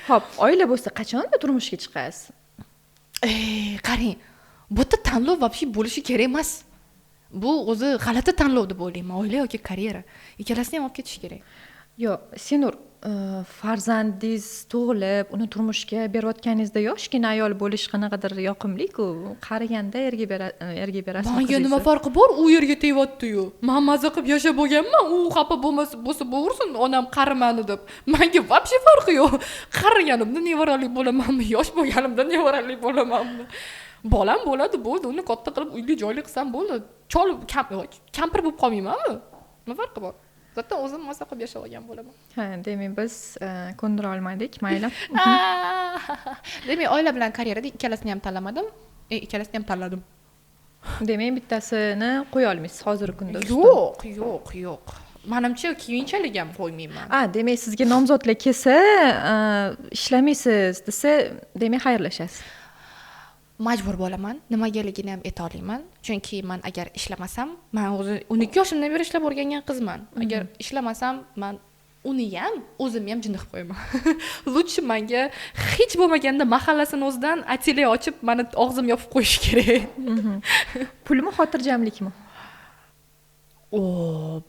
Xo'p, oila bo'lsa qachonda turmushga chiqasiz? Qarang, bu yerda tanlov вообще bo'lishi kerak emas. Bu o'zi g'alati tanlov deb o'ylayman. Oila yoki karyera. Ikkalasini ham olib ketish kerak. Yo'q, Senur, farzandingiz tug'ilib, uni turmushga berayotganingizda yoshgina ayol bo'lish qanaqadir yoqimli-ku. Qariganda erga berasiz. Menga nima farqi bor? U yerga tevyapti-yu. Men maza qilib yashab bo'lganman, u xafa bo'lsa bo'versin, onam qarimani deb. Menga вообще farqi yo'q. Qariganimda nevaralik bo'lamanmi, yosh bo'lganimda nevaralik bo'lamanmi? Bolam bo'ladi, bo'ldi, uni katta qilib uyli joyli qilsam bo'ldi. Chol kampir bo'lib qolmaymanmi? Nima farqi bor? Zaten o'zim maza qilib yashab olgan bo'laman. Ha, demak biz ko'ndira olmadik, mayli. Demak, oila bilan karyerada ikkalasini ham tanlamadim. Ikkalasini ham tanladim. Demak, bittasini qo'ya olmaysiz hozirgi kunda. Yo'q. Menimcha keyinchalik ham qo'ymayman. Demak, sizga nomzodlar kelsa, ishlamaysiz desa, demak xayrlashasiz. majbur bo'laman, nimagaligini ham aytolmayman, chunki men agar ishlamasam, men o'zi 12 yoshimdan beri ishlab o'rgangan qizman. Agar ishlamasam, men uni ham o'zimni ham jin qilib qo'yaman. Lutchi menga hech bo'lmaganda mahallasini o'zidan ateliye ochib, meni og'zimni yopib qo'yish kerak. Pulmi, xotirjamlikmi?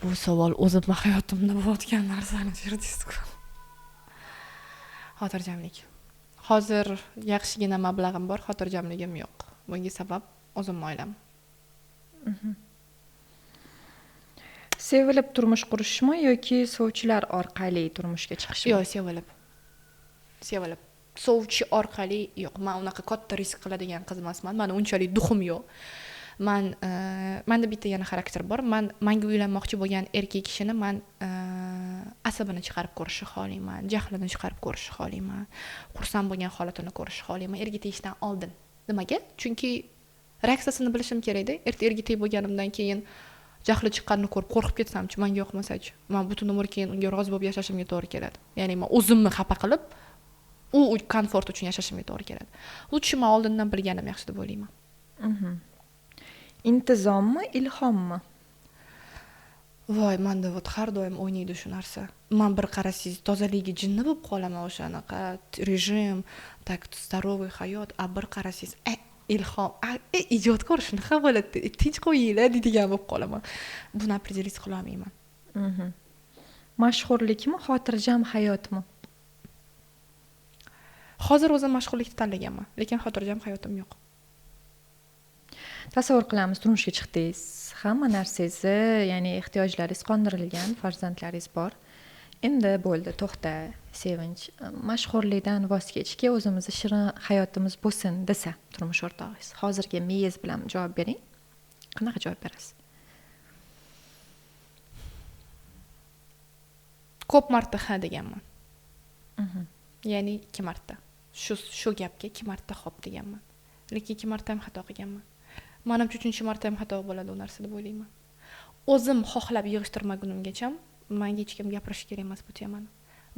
Bu savol o'zimni hayotimda bo'layotgan narsani tushirdingiz-ku. Xotirjamlik. Hozir yaxshigina mablag'im bor, xotirjamligim yo'q. Bunga sabab o'zimning oilam. Sevilib turmush qurishmi yoki sovchilar orqali turmushga chiqishmi? Yo'q, sevilib. Sovchi orqali yo'q. Men unaqa katta risk qiladigan qiz emasman. Meni unchalik duxim yo'q. Menda bitta yana xarakter bor. Menga uylanmoqchi bo'lgan erkak kishini men asabini chiqarib ko'rishni xohlayman, jahlini chiqarib ko'rishni xohlayman, xursand bo'lgan holatini ko'rishni xohlayman erga tegishdan oldin. Nimaga? Chunki reaksiyasini bilishim kerak-da. Erga teg bo'lganimdan keyin jahli chiqqanini ko'rib qo'rqib ketsam-chi, menga yoqmasa-chi, men butun umr keyin unga rozi bo'lib yashashimga to'g'ri keladi. Ya'ni men o'zimni xafa qilib, u komfort uchun yashashimga to'g'ri keladi. Lutchi men oldindan bilganim yaxshi deb o'ylayman. Intizommi, ilhommi? Voy, menda har doim o'ynaydi shu narsa. Men bir qarasangiz tozaligi jinni bo'lib qolaman o'shanaqa rejim, tak здоровый hayot, a bir qarasangiz ilhom, ijodkor shunaqa bo'ladi, tinch qo'yinglar deydigan bo'lib qolaman. Buni определить qila olmayman. Mashhurlikmi, xotirjam hayotmi? Hozir o'zim mashhurlikni tanlaganman, lekin xotirjam hayotim yo'q. Tasavvur qilamiz, turmushga chiqdingiz, hamma narsangiz, ya'ni ehtiyojlaringiz qondirilgan, farzandlaringiz bor. Endi bo'ldi, to'xta, sevinch, mashhurlikdan voz kechishga o'zimizni shirin hayotimiz bo'lsin desa turmush o'rtog'ingiz. Hozirgi miyangiz bilan javob bering. Qanaqa javob berasiz? Ko'p marta ha deganman. Ya'ni 2 marta. Shu gapga 2 marta xo'p deganman. Lekin 2 marta ham xato qilganman. Menimcha 3-chi marta ham xato bo'ladi u narsa deb o'ylayman. O'zim xohlab yig'ishtirmagunimgacha menga hech kim gapirish kerak emas bu temani.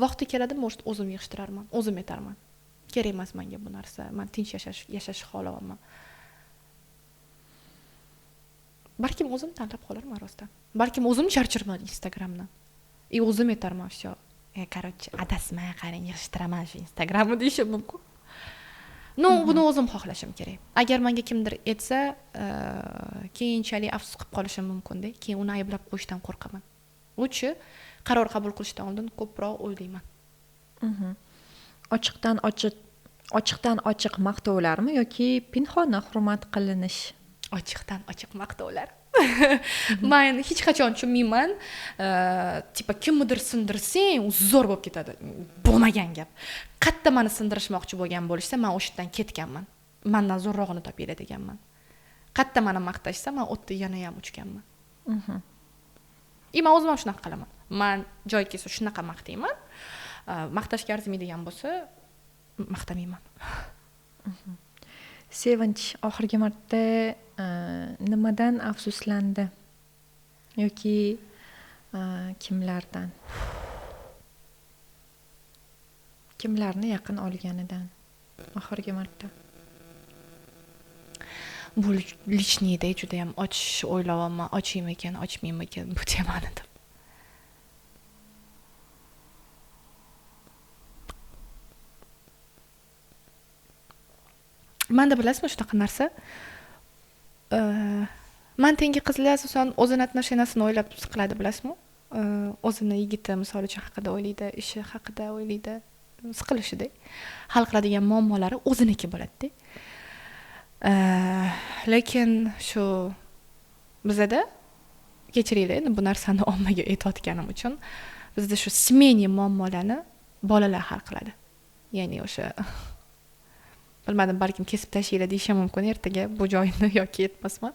Vaqti keladi, может, o'zim yig'ishtirarman, o'zim aytarman. Kerak emas menga bu narsa. Men tinch yashashni xohlayapman. Balkim o'zim tanlab qolarman rostdan. Balkim o'zim charchirman Instagramdan. O'zim aytarman, всё. Короче, adasma, qarang, yig'ishtiraman shu Instagramni deyishim mumkin. Buni o'zim xohlashim kerak. Agar menga kimdir aytsa, keyinchalik afsus qilib qolishim mumkin-da. Keyin uni ayblab qo'yishdan qo'rqaman. Lutchi qaror qabul qilishdan oldin ko'proq o'ylayman. Ochiqdan ochiq maqtovlarmi yoki pinhona hurmat qilinish? Ochiqdan ochiq maqtovlar. Men hech qachon tushunmayman, tipa kimnidir sindirsang, u zo'r bo'lib ketadi. Bo'lmagan gap. Qatta meni sindirishmoqchi bo'lgan bo'lishsa, men o'shdan ketganman. Mendan zo'rrog'ini topinglar deganman. Qatta meni maqtashsa, men o'tda yana ham uchganman. Men o'zim ham shunaqa qilaman. Men joy kelsa shunaqa maqtayman. Maqtashga arzimaydigan bo'lsa, maqtamayman. Sevinch oxirgi marta nimadan afsuslandi yoki kimlardan? Kimlarni yaqin olganidan oxirgi marta? Bu lichniy-da juda ham ochish o'ylayapman, ochaymikan, ochmaymikan bu temani deb. Menda bilasizmi shunaqa narsa? Men tengi qizlar asosan o'zini отношениясini o'ylab siqiladi, bilasizmi? O'zini yigiti misol uchun haqida o'ylaydi, ishi haqida o'ylaydi, siqilishida. Hal qiladigan muammolari o'ziniki bo'ladi-da. Lekin shu bizda kechiringlar, endi bu narsani ommaga aytayotganim uchun, bizda shu semeniy muammolarni bolalar hal qiladi. Ya'ni o'sha bilmadim, balkim kesib tashlaylar deyishim mumkin ertaga bu joyini yoki yetmasman.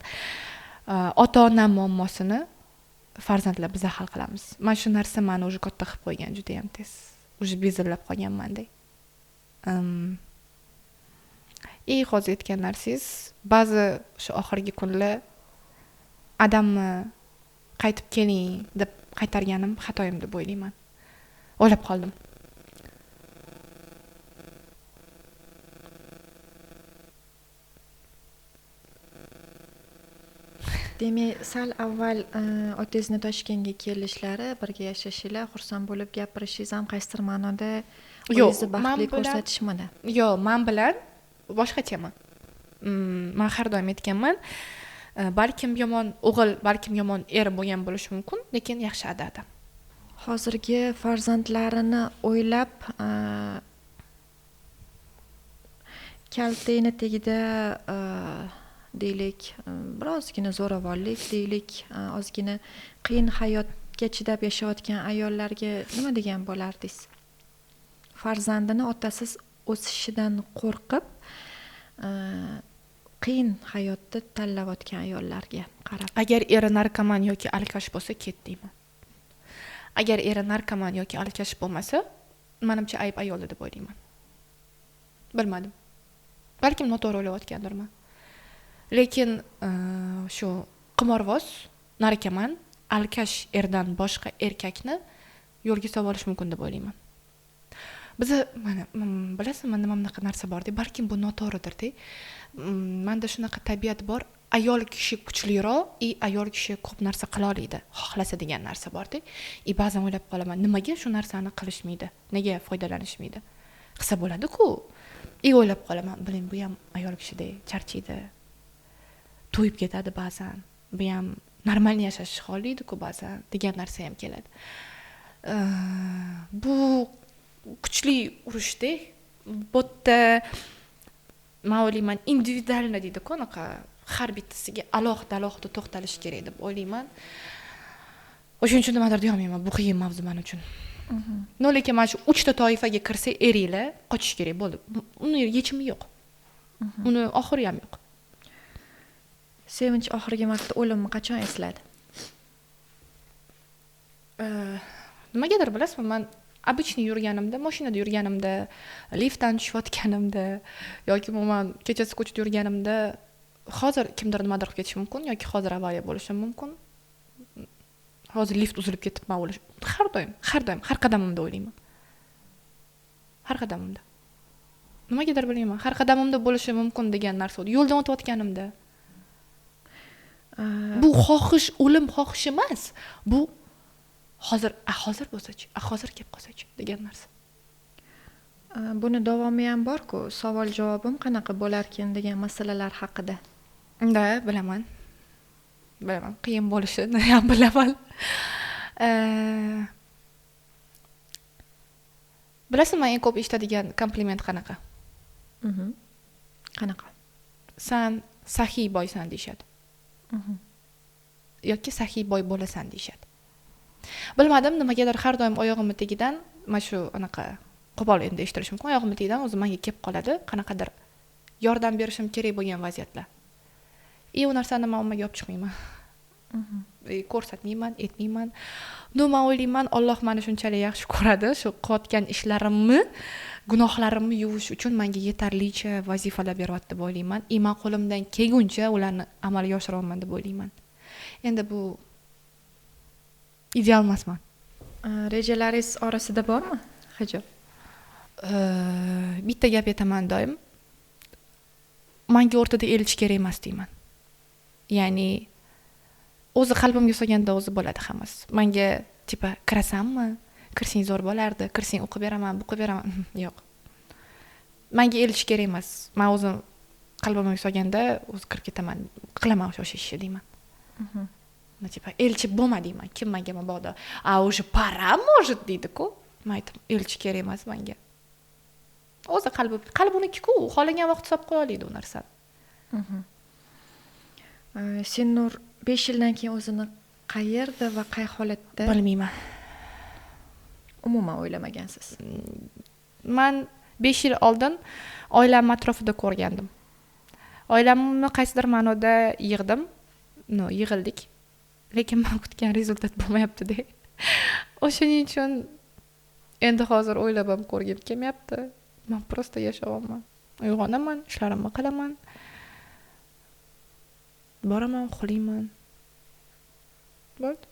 Ota-ona muammosini farzandlar biz hal qilamiz. Men shu narsa meni o'zi katta qilib qo'ygan, juda ham tez. O'zi bezillab qolganman-da. Hozir aytgan narsangiz, ba'zi shu oxirgi kunlar odamni qaytib keling deb qaytarganim xatoyim deb o'ylayman. O'ylab qoldim. Demak, sal avval otangizni Toshkentga kelishlari, birga yashashinglar, xursand bo'lib gapirishingiz ham qaysidir ma'noda o'zingizni baxtli ko'rsatishmadi. Yo'q, men bilan boshqachaman. Men har doim aytganman, balkim yomon o'g'il, balkim yomon er bo'lgan bo'lishi mumkin, lekin yaxshi adadi. Hozirgi farzandlarini o'ylab, kaltayni tagida deylik, birozgina zo'ravonlik deylik, ozgina qiyin hayotga chidab yashayotgan ayollarga nima degan bo'lardingiz? Farzandini otasiz o'sishidan qo'rqib, qiyin hayotni tanlayotgan ayollarga qarab. Agar eri narkoman yoki alkash bo'lsa, ket deyman. Agar eri narkoman yoki alkash bo'lmasa, menimcha ayb ayolda deb o'ylayman. Bilmadim. Balkim noto'g'ri o'ylayotgandirman. Lekin shu qimorvoz, narkoman, alkash erdan boshqa erkakni yo'lga solib olish mumkin deb o'ylayman. Biza mana bilasizmi, nimaqa narsa bor-da, balkim bu noto'g'ridir-da. Menda shunaqa tabiat bor. Ayol kishi kuchliroq, ayol kishi ko'p narsa qila oladi, xohlasa degan narsa bor-da. Ba'zan o'ylab qolaman, nimaga shu narsani qilishmaydi? Nega foydalanishmaydi? Qilsa bo'ladi-ku. O'ylab qolaman, biling, bu ham ayol kishida charchaydi. To'yib ketadi ba'zan. Bu ham normal yashash xohlaydi-ku ba'zan degan narsa ham keladi. Bu kuchli urushda bu yerda men o'ylayman, individualni deydi-ku, anaqa har bittasiga alohida to'xtalish kerak deb o'ylayman. O'shuning uchun nimadir deyolmayman, bu qiyin mavzu men uchun. No, lekin mana shu 3 ta toifaga kirsa, eringlar qochish kerak bo'ldi. Uni yechimi yo'q. Uni oxiri ham yo'q. Sevinch oxirgi marta o'limni qachon esladi? Nimagadir bilasizmi, men обычный yurganimda, mashinada yurganimda, liftdan tushayotganimda yoki umuman kechasi ko'chada yurganimda, hozir kimdir nimadir qilib ketishi mumkin yoki hozir avariya bo'lishi mumkin. Hozir lift uzilib ketibman o'lish. Har doim, har qadamimda o'ylayman. Har qadamimda. Nimagadir bilmayman, har qadamimda bo'lishi mumkin degan narsa. Yo'ldan o'tayotganimda. Bu xohish, o'lim xohish emas. Bu hozir bo'lsa-chi, hozir kelib qolsa-chi degan narsa. Buni davomi ham bor-ku, savol-javobim qanaqa bo'larkin degan masalalar haqida. Bilaman. Qiyin bo'lishini ham bilaman. Bilasizmi, eng ko'p eshitadigan kompliment qanaqa? Qanaqa? Sen saxiy boysan deyshadi. Yoki saxiy boy bo'lasan deyshadi. Bilmadim, nimagadir har doim oyog'imning tagidan mana shu anaqa qo'pol endi eshitirish mumkin. Oyog'imning tagidan o'zi menga kelib qoladi, qanaqadir yordam berishim kerak bo'lgan vaziyatlar. U narsani men ommaga olib chiqmayman. Ko'rsatmayman, etmayman. Men o'ylayman, Alloh meni shunchalik yaxshi ko'radi, shu qilayotgan ishlarimni, gunohlarimni yuvish uchun menga yetarlicha vazifalar beryapti deb o'ylayman. Men qo'limdan kelguncha ularni amalga oshiraman deb o'ylayman. Endi bu ideal emasman. Rejalaringiz orasida bormi? Hijob. Bitta gap aytaman doim. Menga o'rtada elchi kerak emas deyman. Ya'ni o'zi qalbimga solganda o'zi bo'ladi hammasi. Menga tipa kirasanmi? Kirsang zo'r bo'lardi, kirsang o'qib beraman, o'qib beraman. Yo'q. Menga elchi kerak emas. Men o'zim qalbimga solganda o'zi kirib ketaman, qilaman o'sha ishni deyman. Tipa elchi bo'lma deyman. Kim menga mabodo? O'sha para может deydi-ku. Men aytdim, elchi kerak emas menga. O'zi qalbiniki-ku, xohlagan vaqt hisob qo'ya oladi u narsani. Sen-Nur 5 yildan keyin o'zini qayerda va qay holatda? Bilmayman. Umuman o'ylamagansiz. Men 5 yil oldin oilam atrofida ko'rgandim. Oilamni qaysidir ma'noda yig'dim. Yig'ildik. Lekin men kutgan rezultat bo'lmayapti-da. O'shuning uchun endi hozir o'ylab ham ko'rgim kelmayapti. Men prosta yashayapman. Uyg'onaman, ishlarimni qilaman. Boraman, uxlayman. Bo'ldi.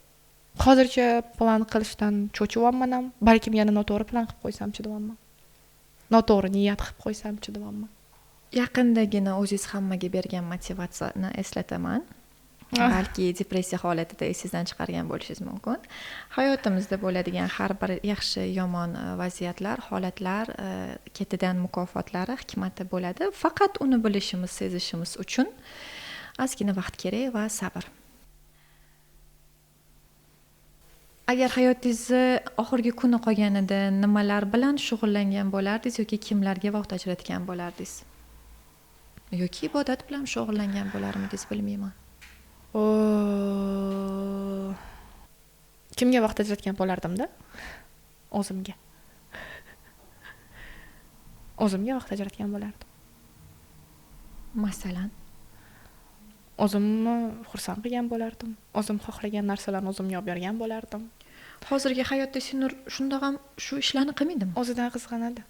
Hozircha plan qilishdan cho'chiyapman ham. Balkim yana noto'g'ri plan qilib qo'ysam-chi deyapman. Noto'g'ri niyat qilib qo'ysam-chi deyapman. Yaqindagina o'zingiz hammaga bergan motivatsiyani eslataman. balki depressiya holatida esingizdan chiqargan bo'lishingiz mumkin. Hayotimizda bo'ladigan har bir yaxshi yomon vaziyatlar, holatlar ketidan mukofotlari, hikmati bo'ladi. Faqat uni bilishimiz, sezishimiz uchun ozgina vaqt kerak va sabr. Agar hayotingizni oxirgi kuni qolganida nimalar bilan shug'ullangan bo'lardingiz yoki kimlarga vaqt ajratgan bo'lardingiz? Yoki ibodat bilan shug'ullangan bo'larmidingiz, bilmayman. Kimga vaqt ajratgan bo'lardim-da? O'zimga. O'zimga vaqt ajratgan bo'lardim. Masalan, o'zimni xursand qilgan bo'lardim. O'zim xohlagan narsalarni o'zimga olib bergan bo'lardim. hozirgi hayotda Senur shundoq ham shu ishlarni qilmaydimi? O'zidan qizg'anadi.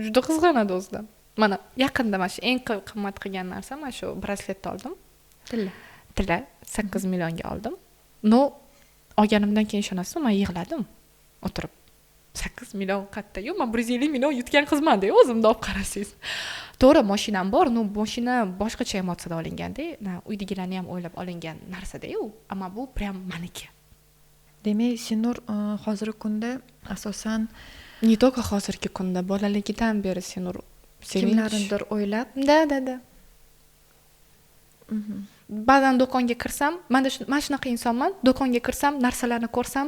Juda qizg'anadi o'zidan. Mana yaqinda mana shu eng qimmat qilgan narsa mana shu brasletni oldim. Tilla 8 millionga oldim. No, olganimdan keyin ishonasizmi, men yig'ladim. O'tirib 8 million qayerda-yu, men 150 million yutgan qizman-da, o'zimni olib qarasangiz. To'g'ri, mashinam bor, no, mashina boshqacha emotsiyada olinganda, uydagilarni ham o'ylab olingan narsa-da-yu, ammo bu prям meniki. Demak, Senur hozirgi kunda asosan не только hozirgi kunda, bolaligidan beri Senur kimlarnidir o'ylab, da. Ba'zan do'konga kirsam, mana shunaqa insonman, do'konga kirsam, narsalarni ko'rsam,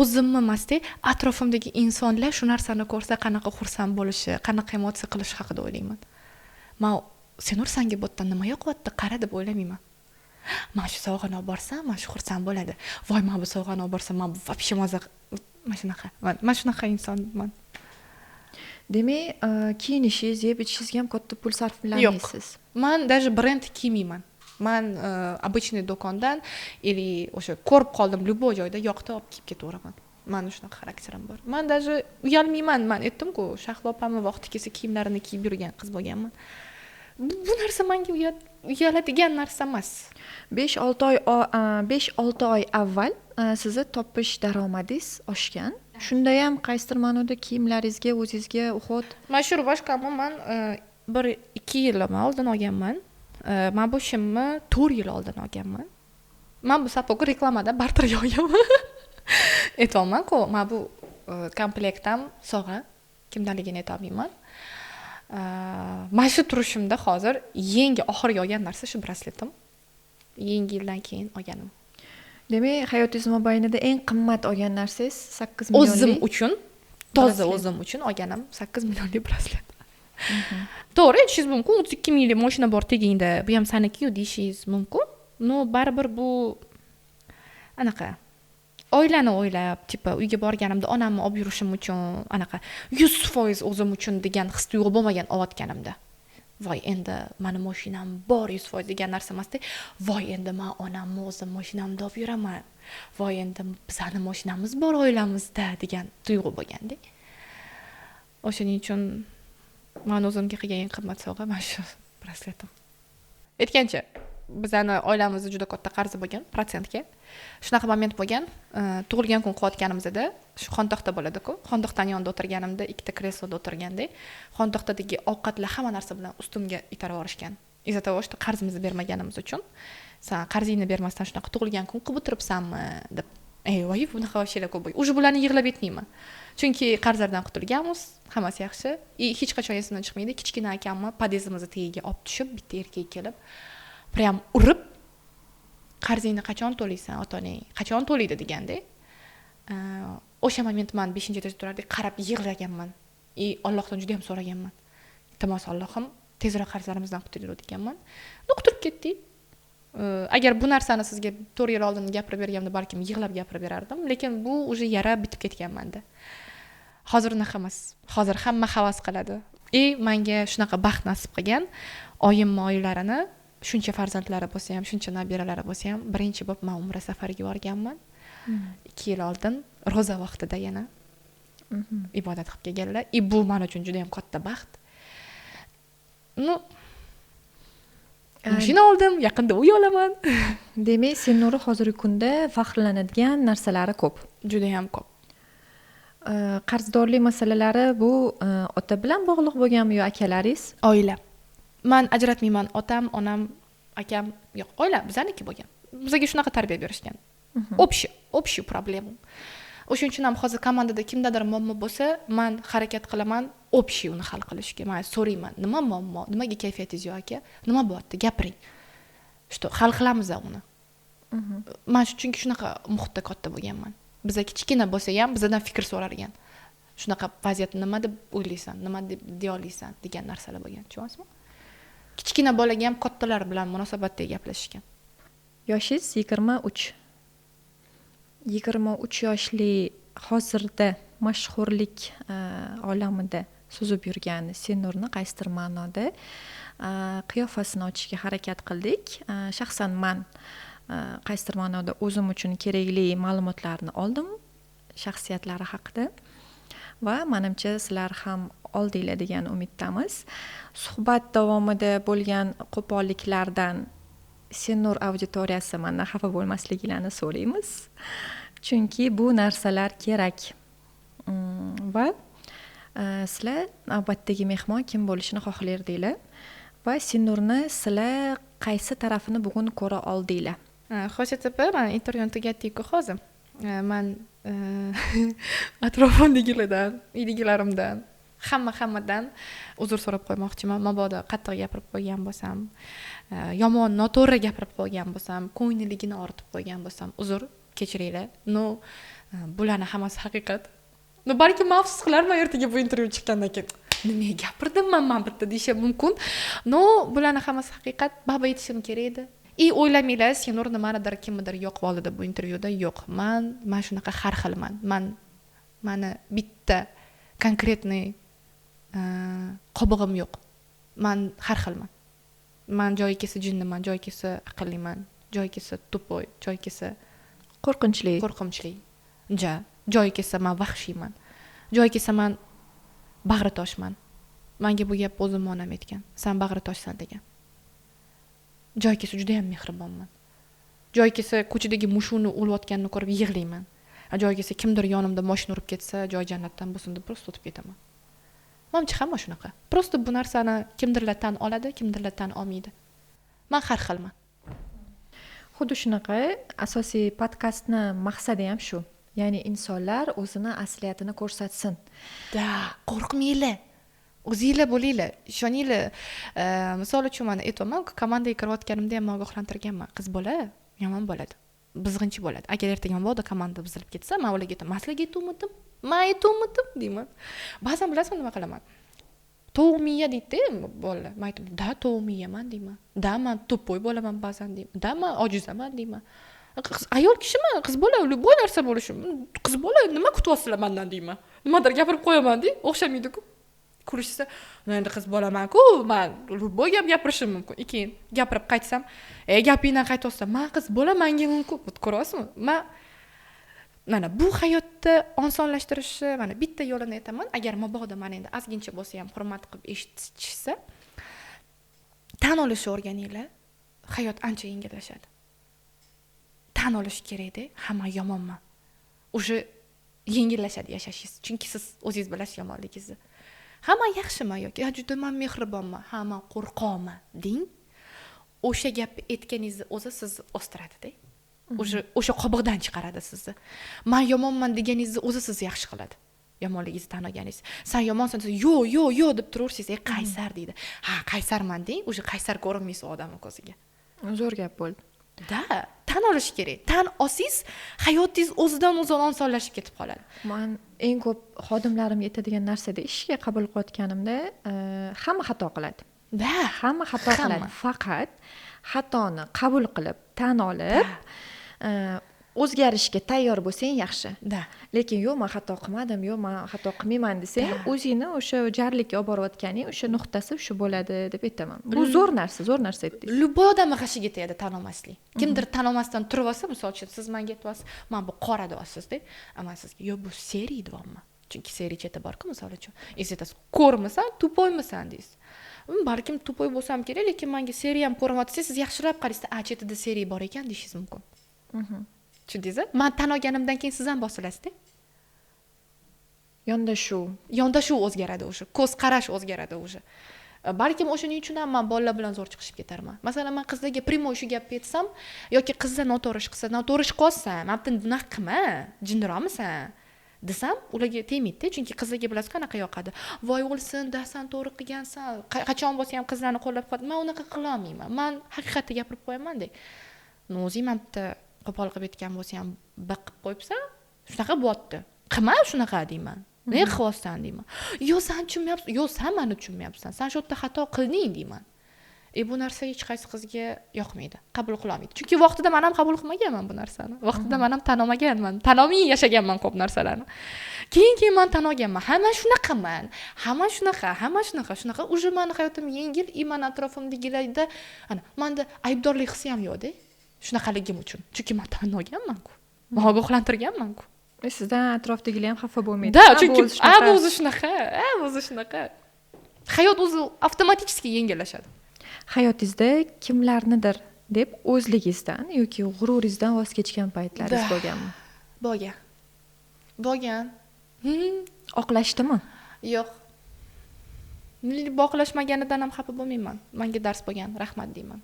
o'zimni emasda, atrofimdagi insonlar shu narsani ko'rsa qanaqa xursand bo'lishi, qanaqa emotsiya qilishi haqida o'ylayman. Men Senur senga bu yerdan nima yo'qyapti, qara deb o'ylamayman. Men shu sovg'ani olib borsam, men shu xursand bo'ladi. Voy, men bu sovg'ani olib borsam, men вообще maza mana shunaqa insonman. Demak, kiyinishingiz, yeb ichishingiz ham katta pul sarflamaysiz. Men даже brend kiymayman. Men обычный do'kondan или o'sha ko'rib qoldim любой joyda yoqdi olib kiyib ketaveraman. Meni shunaqa xarakterim bor. Men даже uyalmayman. Men aytdim-ku, Shahlo opamni vaqti kelsa kiyimlarini kiyib yurgan qiz bo'lganman. Bu narsa menga uyaladigan narsa emas. 5-6 oy avval sizni topish daromadingiz oshgan. Shunda ham qaysidir ma'noda kiyimlaringizga, o'zingizga uhud. Men shu boshqamni men 1-2 yil oldin olganman. Men bu shimni 4 yil oldin olganman. Men bu sapog'i reklamada barter olganman. Aytolman-ku, men bu komplektdan sog'a kimdanligini aytolmayman. Men shu turishimda hozir yangi oxirgi olgan narsa shu brasletim. Yangi yildan keyin olganim. Demak, hayotingiz mobaynida eng qimmat olgan narsangiz 8 millionlik. O'zim uchun, toza o'zim uchun olganim 8 millionlik braslet. To'g'ri, aytishingiz mumkin, 32 minglik mashina bor tegingda, bu ham saniki-yu deyishingiz mumkin. No, baribir bu anaqa oilani o'ylab, tipa uyga borganimda onamni olib yurishim uchun anaqa 100% o'zim uchun degan his tuyg'u bo'lmagan olayotganimda. Voy, endi meni mashinam bor 100% degan narsa emasda, voy, endi men onamni o'zim mashinamda olib yuraman. Voy, endi bizning mashinamiz bor oilamizda degan tuyg'u bo'lganda. O'shaning uchun men o'zimga qilgan eng qimmat sovg'a mana shu brasletim. Aytgancha, bizning oilamizda juda katta qarzi bo'lgan, protsentga. Shunaqa moment bo'lgan, tug'ilgan kun qilayotganimizda, shu xontaxta bo'ladi-ku, xontaxtaning yonida o'tirganimda, ikkita kresloda o'tirganda, xontaxtadagi ovqatlar hamma narsa bilan ustimga itarib yorishgan. Из-за того, что qarzimizni bermaganimiz uchun, sen qarzingni bermasdan shunaqa tug'ilgan kun qilib o'tiribsanmi deb. Voy, bunaqa vashlar ko'p bo'ldi. Uje bularni yig'lab aytmayman. Chunki qarzlardan qutulganmiz, hammasi yaxshi. Hech qachon esimdan chiqmaydi. Kichkina akamni podezimizni tagiga olib tushib, bitta erkak kelib, prям urib, qarzingni qachon to'laysan, ota-onang qachon to'laydi deganda. O'sha moment men 5-etajda turardik, qarab yig'laganman. Allohdan juda ham so'raganman. Iltimos Allohim, tezroq qarzlarimizdan qutulur deganman. Qutulib ketdik. Agar bu narsani sizga 4 yil oldin gapirib berganimda balkim yig'lab gapirib berardim, lekin bu uje yara bitib ketgan menda. Hozir unaqa emas. Hozir hamma havas qiladi. Menga shunaqa baxt nasib qilgan, oyim oilarini shuncha farzandlari bo'lsa ham, shuncha nabiralari bo'lsa ham, birinchi bo'lib men umra safariga borganman. 2 yil oldin roza vaqtida yana ibodat qilib kelganlar. Bu men uchun juda ham katta baxt. Mashina oldim, yaqinda uy olaman. Demak, Senur hozirgi kunda faxrlanadigan narsalari ko'p. Juda ham ko'p. Qarzdorlik masalalari bu ota bilan bog'liq bo'lganmi yo akalaringiz? Oila. Men ajratmayman, otam, onam akam yo'q, oila bizaniki bo'lgan. Bizga shunaqa tarbiya berishgan. Общий проблема. O'shuning uchun ham hozir komandada kimdadir muammo bo'lsa, men harakat qilaman общий uni hal qilishga. Men so'rayman, nima muammo, nimaga kayfiyatingiz yo'q aka? Nima bo'lyapti? Gapiring. Что hal qilamiz uni. Men chunki shunaqa muhitda katta bo'lganman. Biza kichkina bo'lsa ham bizdan fikr so'rargan. Shunaqa vaziyatni nima deb o'ylaysan, nima deb deya olmaysan degan narsalar bo'lgan, tushunasizmi? Kichkina bolaga ham kattalar bilan munosabatda gaplashishgan. Yoshingiz 23. 23 yoshli hozirda mashhurlik olamida suzib yurgan Senurni qaysidir ma'noda qiyofasini ochishga harakat qildik. Shaxsan men qaysidir ma'noda o'zim uchun kerakli ma'lumotlarni oldim shaxsiyatlari haqida va menimcha sizlar ham oldinglar degan umiddamiz. Suhbat davomida bo'lgan qo'polliklardan Senur auditoriyasi mendan xafa bo'lmasliklarini so'raymiz. Chunki bu narsalar kerak. Va sizlar navbatdagi mehmon kim bo'lishini xohlardinglar va Senurni sizlar qaysi tarafini bugun ko'ra oldinglar? Xo'sh, opa, men intervyuni tugatdik-ku hozir. Men atrofimdagilardan, uydagilarimdan, hammadan uzr so'rab qo'ymoqchiman. Mabodo qattiq gapirib qo'ygan bo'lsam, yomon, noto'g'ri gapirib qo'ygan bo'lsam, ko'ngilligini ortib qo'ygan bo'lsam, uzr, kechiringlar. Bularning hammasi haqiqat. Balki afsus qilarman ertaga bu intervyu chiqqandan keyin. Nimaga gapirdim men bitta deyishim mumkin. Bularning hammasi haqiqat. Baba aytishim kerak edi. O'ylamanglar, Senur nimanidir kimnidir yoqib oldi bu intervyuda. Yo'q, men shunaqa har xilman. Mani bitta konkretniy qobig'im yo'q. Men har xilman. Men joyi kelsa jinniman, joyi kelsa aqlliman, joyi kelsa tupoy, joyi kelsa qo'rqinchli. Joyi kelsa men vahshiyman. Joyi kelsa men bag'ri toshman. Menga bu gap o'zim onam aytgan. Sen bag'ri toshsan degan. Joyi kelsa juda ham mehribonman. Joyi kelsa ko'chadagi mushukni o'layotganini ko'rib yig'layman. Joyi kelsa kimdir yonimda mashina urib ketsa, joy jannatdan bo'lsin deb prosta o'tib ketaman. Menimcha hamma shunaqa. Prosta bu narsani kimdirlar tan oladi, kimdirlar tan olmaydi. Men har xilman. Xuddi shunaqa asosiy podkastni maqsadi ham shu. Ya'ni insonlar o'zini asliyatini ko'rsatsin. Qo'rqmanglar. O'zingizlar bo'linglar. Ishoninglar. Misol uchun men aytaman, komandaga kirayotganimda ham ogohlantirganman. Qiz bola yomon bo'ladi. Bizg'inchi bo'ladi. Agar ertaga mabodo komanda buzilib ketsa, men ularga aytaman, "Maslaga aytuvmidim, deyman. Ba'zan bilasizmi nima qilaman? To'g'miya deydi bolalar. Men aytaman, "Da, to'g'miyaman" deyman. "Da, men to'poy bo'laman ba'zan" deyman. "Da, men ojizaman" deyman. Ayol kishiman, qiz bola, любой narsa bo'lishi. Qiz bola nima kutyapsizlar mendan deyman. Nimadir gapirib qo'yaman deb, o'xshamaydi-ku. Ko'rishsa, endi qiz bolaman-ku, men любой gap gapirishim mumkin. Keyin gapirib qaytsam, gapingdan qaytyapsan, "Men qiz bolaman-ga mumkin". Ko'ryapsizmi? Mana bu hayotda osonlashtirishi, mana bitta yo'lini aytaman. Agar mabodo meni endi ozgincha bo'lsa ham hurmat qilib eshitishsa, tan olishni o'rganinglar, hayot ancha yengillashadi. Tan olish kerak-da, hamma yomonman. O'sha yengillashadi yashashingiz, chunki siz o'zingiz bilasiz yomonligingizni. Hamma yaxshiman yoki juda men mehribonman, hamma qo'rqoqman deng. O'sha gapni aytganingizni o'zi sizni o'stiradi-da. O'sha qobiqdan chiqaradi sizni. Men yomonman deganingizni o'zi sizni yaxshi qiladi. Yomonligingizni tan olganingiz. Sen yomonsan desa, "Yo'q" deb turursiz, qaysar deydi. Ha, qaysarman deng, o'sha qaysar ko'rinmaysiz odamning ko'ziga. Zo'r gap bo'ldi. Tan olish kerak. Tan olsangiz, hayotingiz o'zidan o'zi osonlashib ketib qoladi. Men eng ko'p xodimlarimga aytadigan narsada ishga qabul qilayotganimda, hamma xato qiladi. Hamma xato qiladi. Faqat xatoni qabul qilib, tan olib, o'zgarishga tayyor bo'lsang yaxshi. Lekin yo'q, men xato qilmadim, yo'q, men xato qilmayman desang, o'zingni o'sha jarlikka olib borayotganing o'sha nuqtasi shu bo'ladi deb aytaman. Bu zo'r narsa aytdingiz. Любой odam g'ashiga tegadi tan olmaslik. Kimdir tan olmasdan turib olsa, misol uchun siz menga aytyapsiz, "Men bu qora" deyapsiz-da. Ammo sizga "Yo'q, bu seriy" deyapman. Chunki seriy cheti bor-ku, misol uchun. Aytasiz, "Ko'rmisan, tupoymisan" deysiz. Balkim tupoy bo'lsam kerak, lekin menga seriy ham ko'rmayotsangiz, siz yaxshilab qaraysiz, chetida seriy bor ekan deyishingiz mumkin. Tushundingizmi? Men tan olganimdan keyin siz ham bosilasizda. Yondashuv o'zgaradi o'sha. Ko'z qarash o'zgaradi o'sha. balkim o'shaning uchun ham men bolalar bilan zo'r chiqishib ketarman. Masalan, men qizlarga primo shu gapni aytsam yoki qizlar noto'g'ri ish qilsa, noto'g'ri ish qilsam, "Mabda bunaqa qilma, jindiroqmisan?" desam, ularga tegmaydi, chunki qizlarga bilasizku qanaqa yoqadi. "Voy o'lsin, dasan to'g'ri qilgansan." Qachon bo'lsa ham qizlarni qo'llab-quvvat. Men unaqa qila olmayman. Men haqiqatni gapirib qo'yaman-da. O'zing mabda qo'pol qilib aytgan bo'lsa ham biqib qo'yibsan, shunaqa bo'pti. Qilma shunaqa deyman. Ne qilyapsan deyman. "Yo, sen tushunmayapsan. Yo, sen meni tushunmayapsan. Sen shu yerda xato qilding" deyman. Bu narsa hech qaysi qizga yoqmaydi, qabul qila olmaydi. Chunki vaqtida men ham qabul qilmaganman bu narsani. Vaqtida men ham tan olmaganman. Tan olmay yashaganman ko'p narsalarni. Keyin men tan olganman. Hamma shunaqaman. Hamma shunaqa. Uje meni hayotim yengil, men atrofimdagilarda ana menda aybdorlik hissi ham yo'q-da. Shunaqaligim uchun. Chunki men tan olganman-ku. Men ogohlantirganman-ku. Sizdan atrofdagilar ham xafa bo'lmaydi. Da, chunki bu o'zi shunaqa. Hayot o'zi avtomatik yengillashadi. Hayotingizda kimlarnidir deb o'zligingizdan yoki g'ururingizdan voz kechgan paytlaringiz bo'lganmi? Bo'lgan. Oqlashdimi? Yo'q. Boqlashmaganidan ham xafa bo'lmayman. Menga dars bo'lgan, rahmat deyman.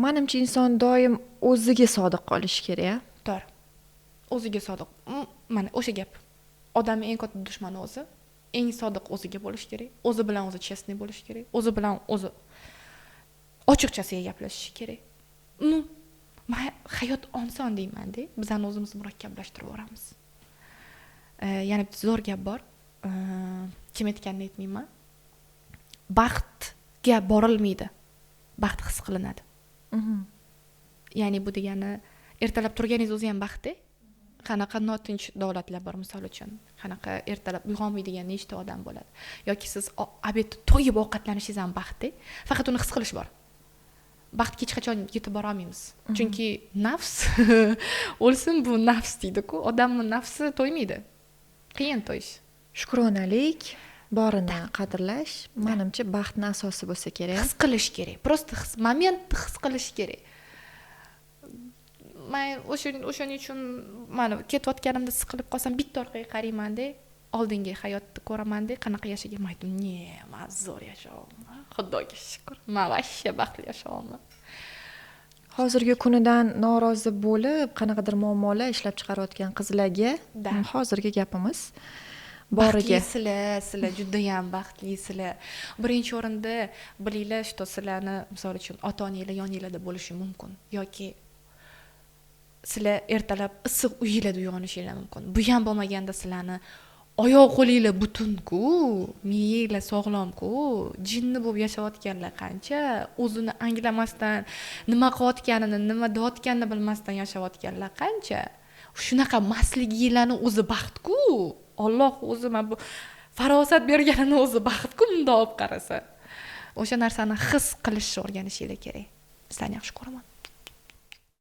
Menimcha inson doim o'ziga sodiq qolishi kerak. To'g'ri. O'ziga sodiq. Mana o'sha gap. Odamning eng katta dushmani o'zi. Eng sodiq o'ziga bo'lish kerak. O'zi bilan o'zi chestni bo'lish kerak. O'zi bilan o'zi ochiqchasiga gaplashish kerak. Men hayot oson deyman-da. Bizani o'zimizni murakkablashtirib yoramiz. Yana bitta zo'r gap bor. Kim aytganini aytmayman. Baxtga borilmaydi. Baxt his qilinadi. Ya'ni bu degani ertalab turganingiz o'zi ham baxt-da. Qanaqa notinch davlatlar bor misol uchun. Qanaqa ertalab uyg'onmaydigan nechta odam bo'ladi. Yoki siz obed to'yib ovqatlanishingiz ham baxt-da. Faqat uni his qilish bor. Baxtga hech qachon yetib bora olmaymiz. Chunki nafs o'lsin, bu nafs deydi-ku. Odamning nafsi to'ymaydi. Qiyin to'yish. Shukronalik, borini qadrlash, menimcha baxtning asosi bo'lsa kerak. His qilish kerak. Prosta momentni his qilish kerak. Men o'shaning uchun mana ketayotganimda siqilib qolsam bitta orqaga qarayman-da, oldingi hayotni ko'raman-da, qanaqa yashagan aytdim, men zo'r yashayapman. Xudoga shukr. Men vashsha baxtli yashayapman. Hozirgi kunidan norozi bo'lib, qanaqadir muammolar ishlab chiqarayotgan qizlarga hozirgi gapimiz boriga. Sizlar juda ham baxtlisizlar. Birinchi o'rinda bilinglar, что sizlarni misol uchun ota-onanglar yoningizda bo'lishi mumkin yoki sizlar ertalab issiq uyingizda uyg'onishingiz mumkin. Bu ham bo'lmaganda sizlarni oyoq qo'linglar butun-ku, miyanglar sog'lom-ku, jinni bo'lib yashayotganlar qancha, o'zini anglamasdan, nima qilayotganini, nima deyotganini bilmasdan yashayotganlar qancha. Shunaqa mastliginglarni o'zi baxt-ku. Alloh o'zi mana bu farosat berganini o'zi baxt-ku, bunday olib qarasa. O'sha narsani his qilishni o'rganishingiz kerak. Sizlarni yaxshi ko'raman.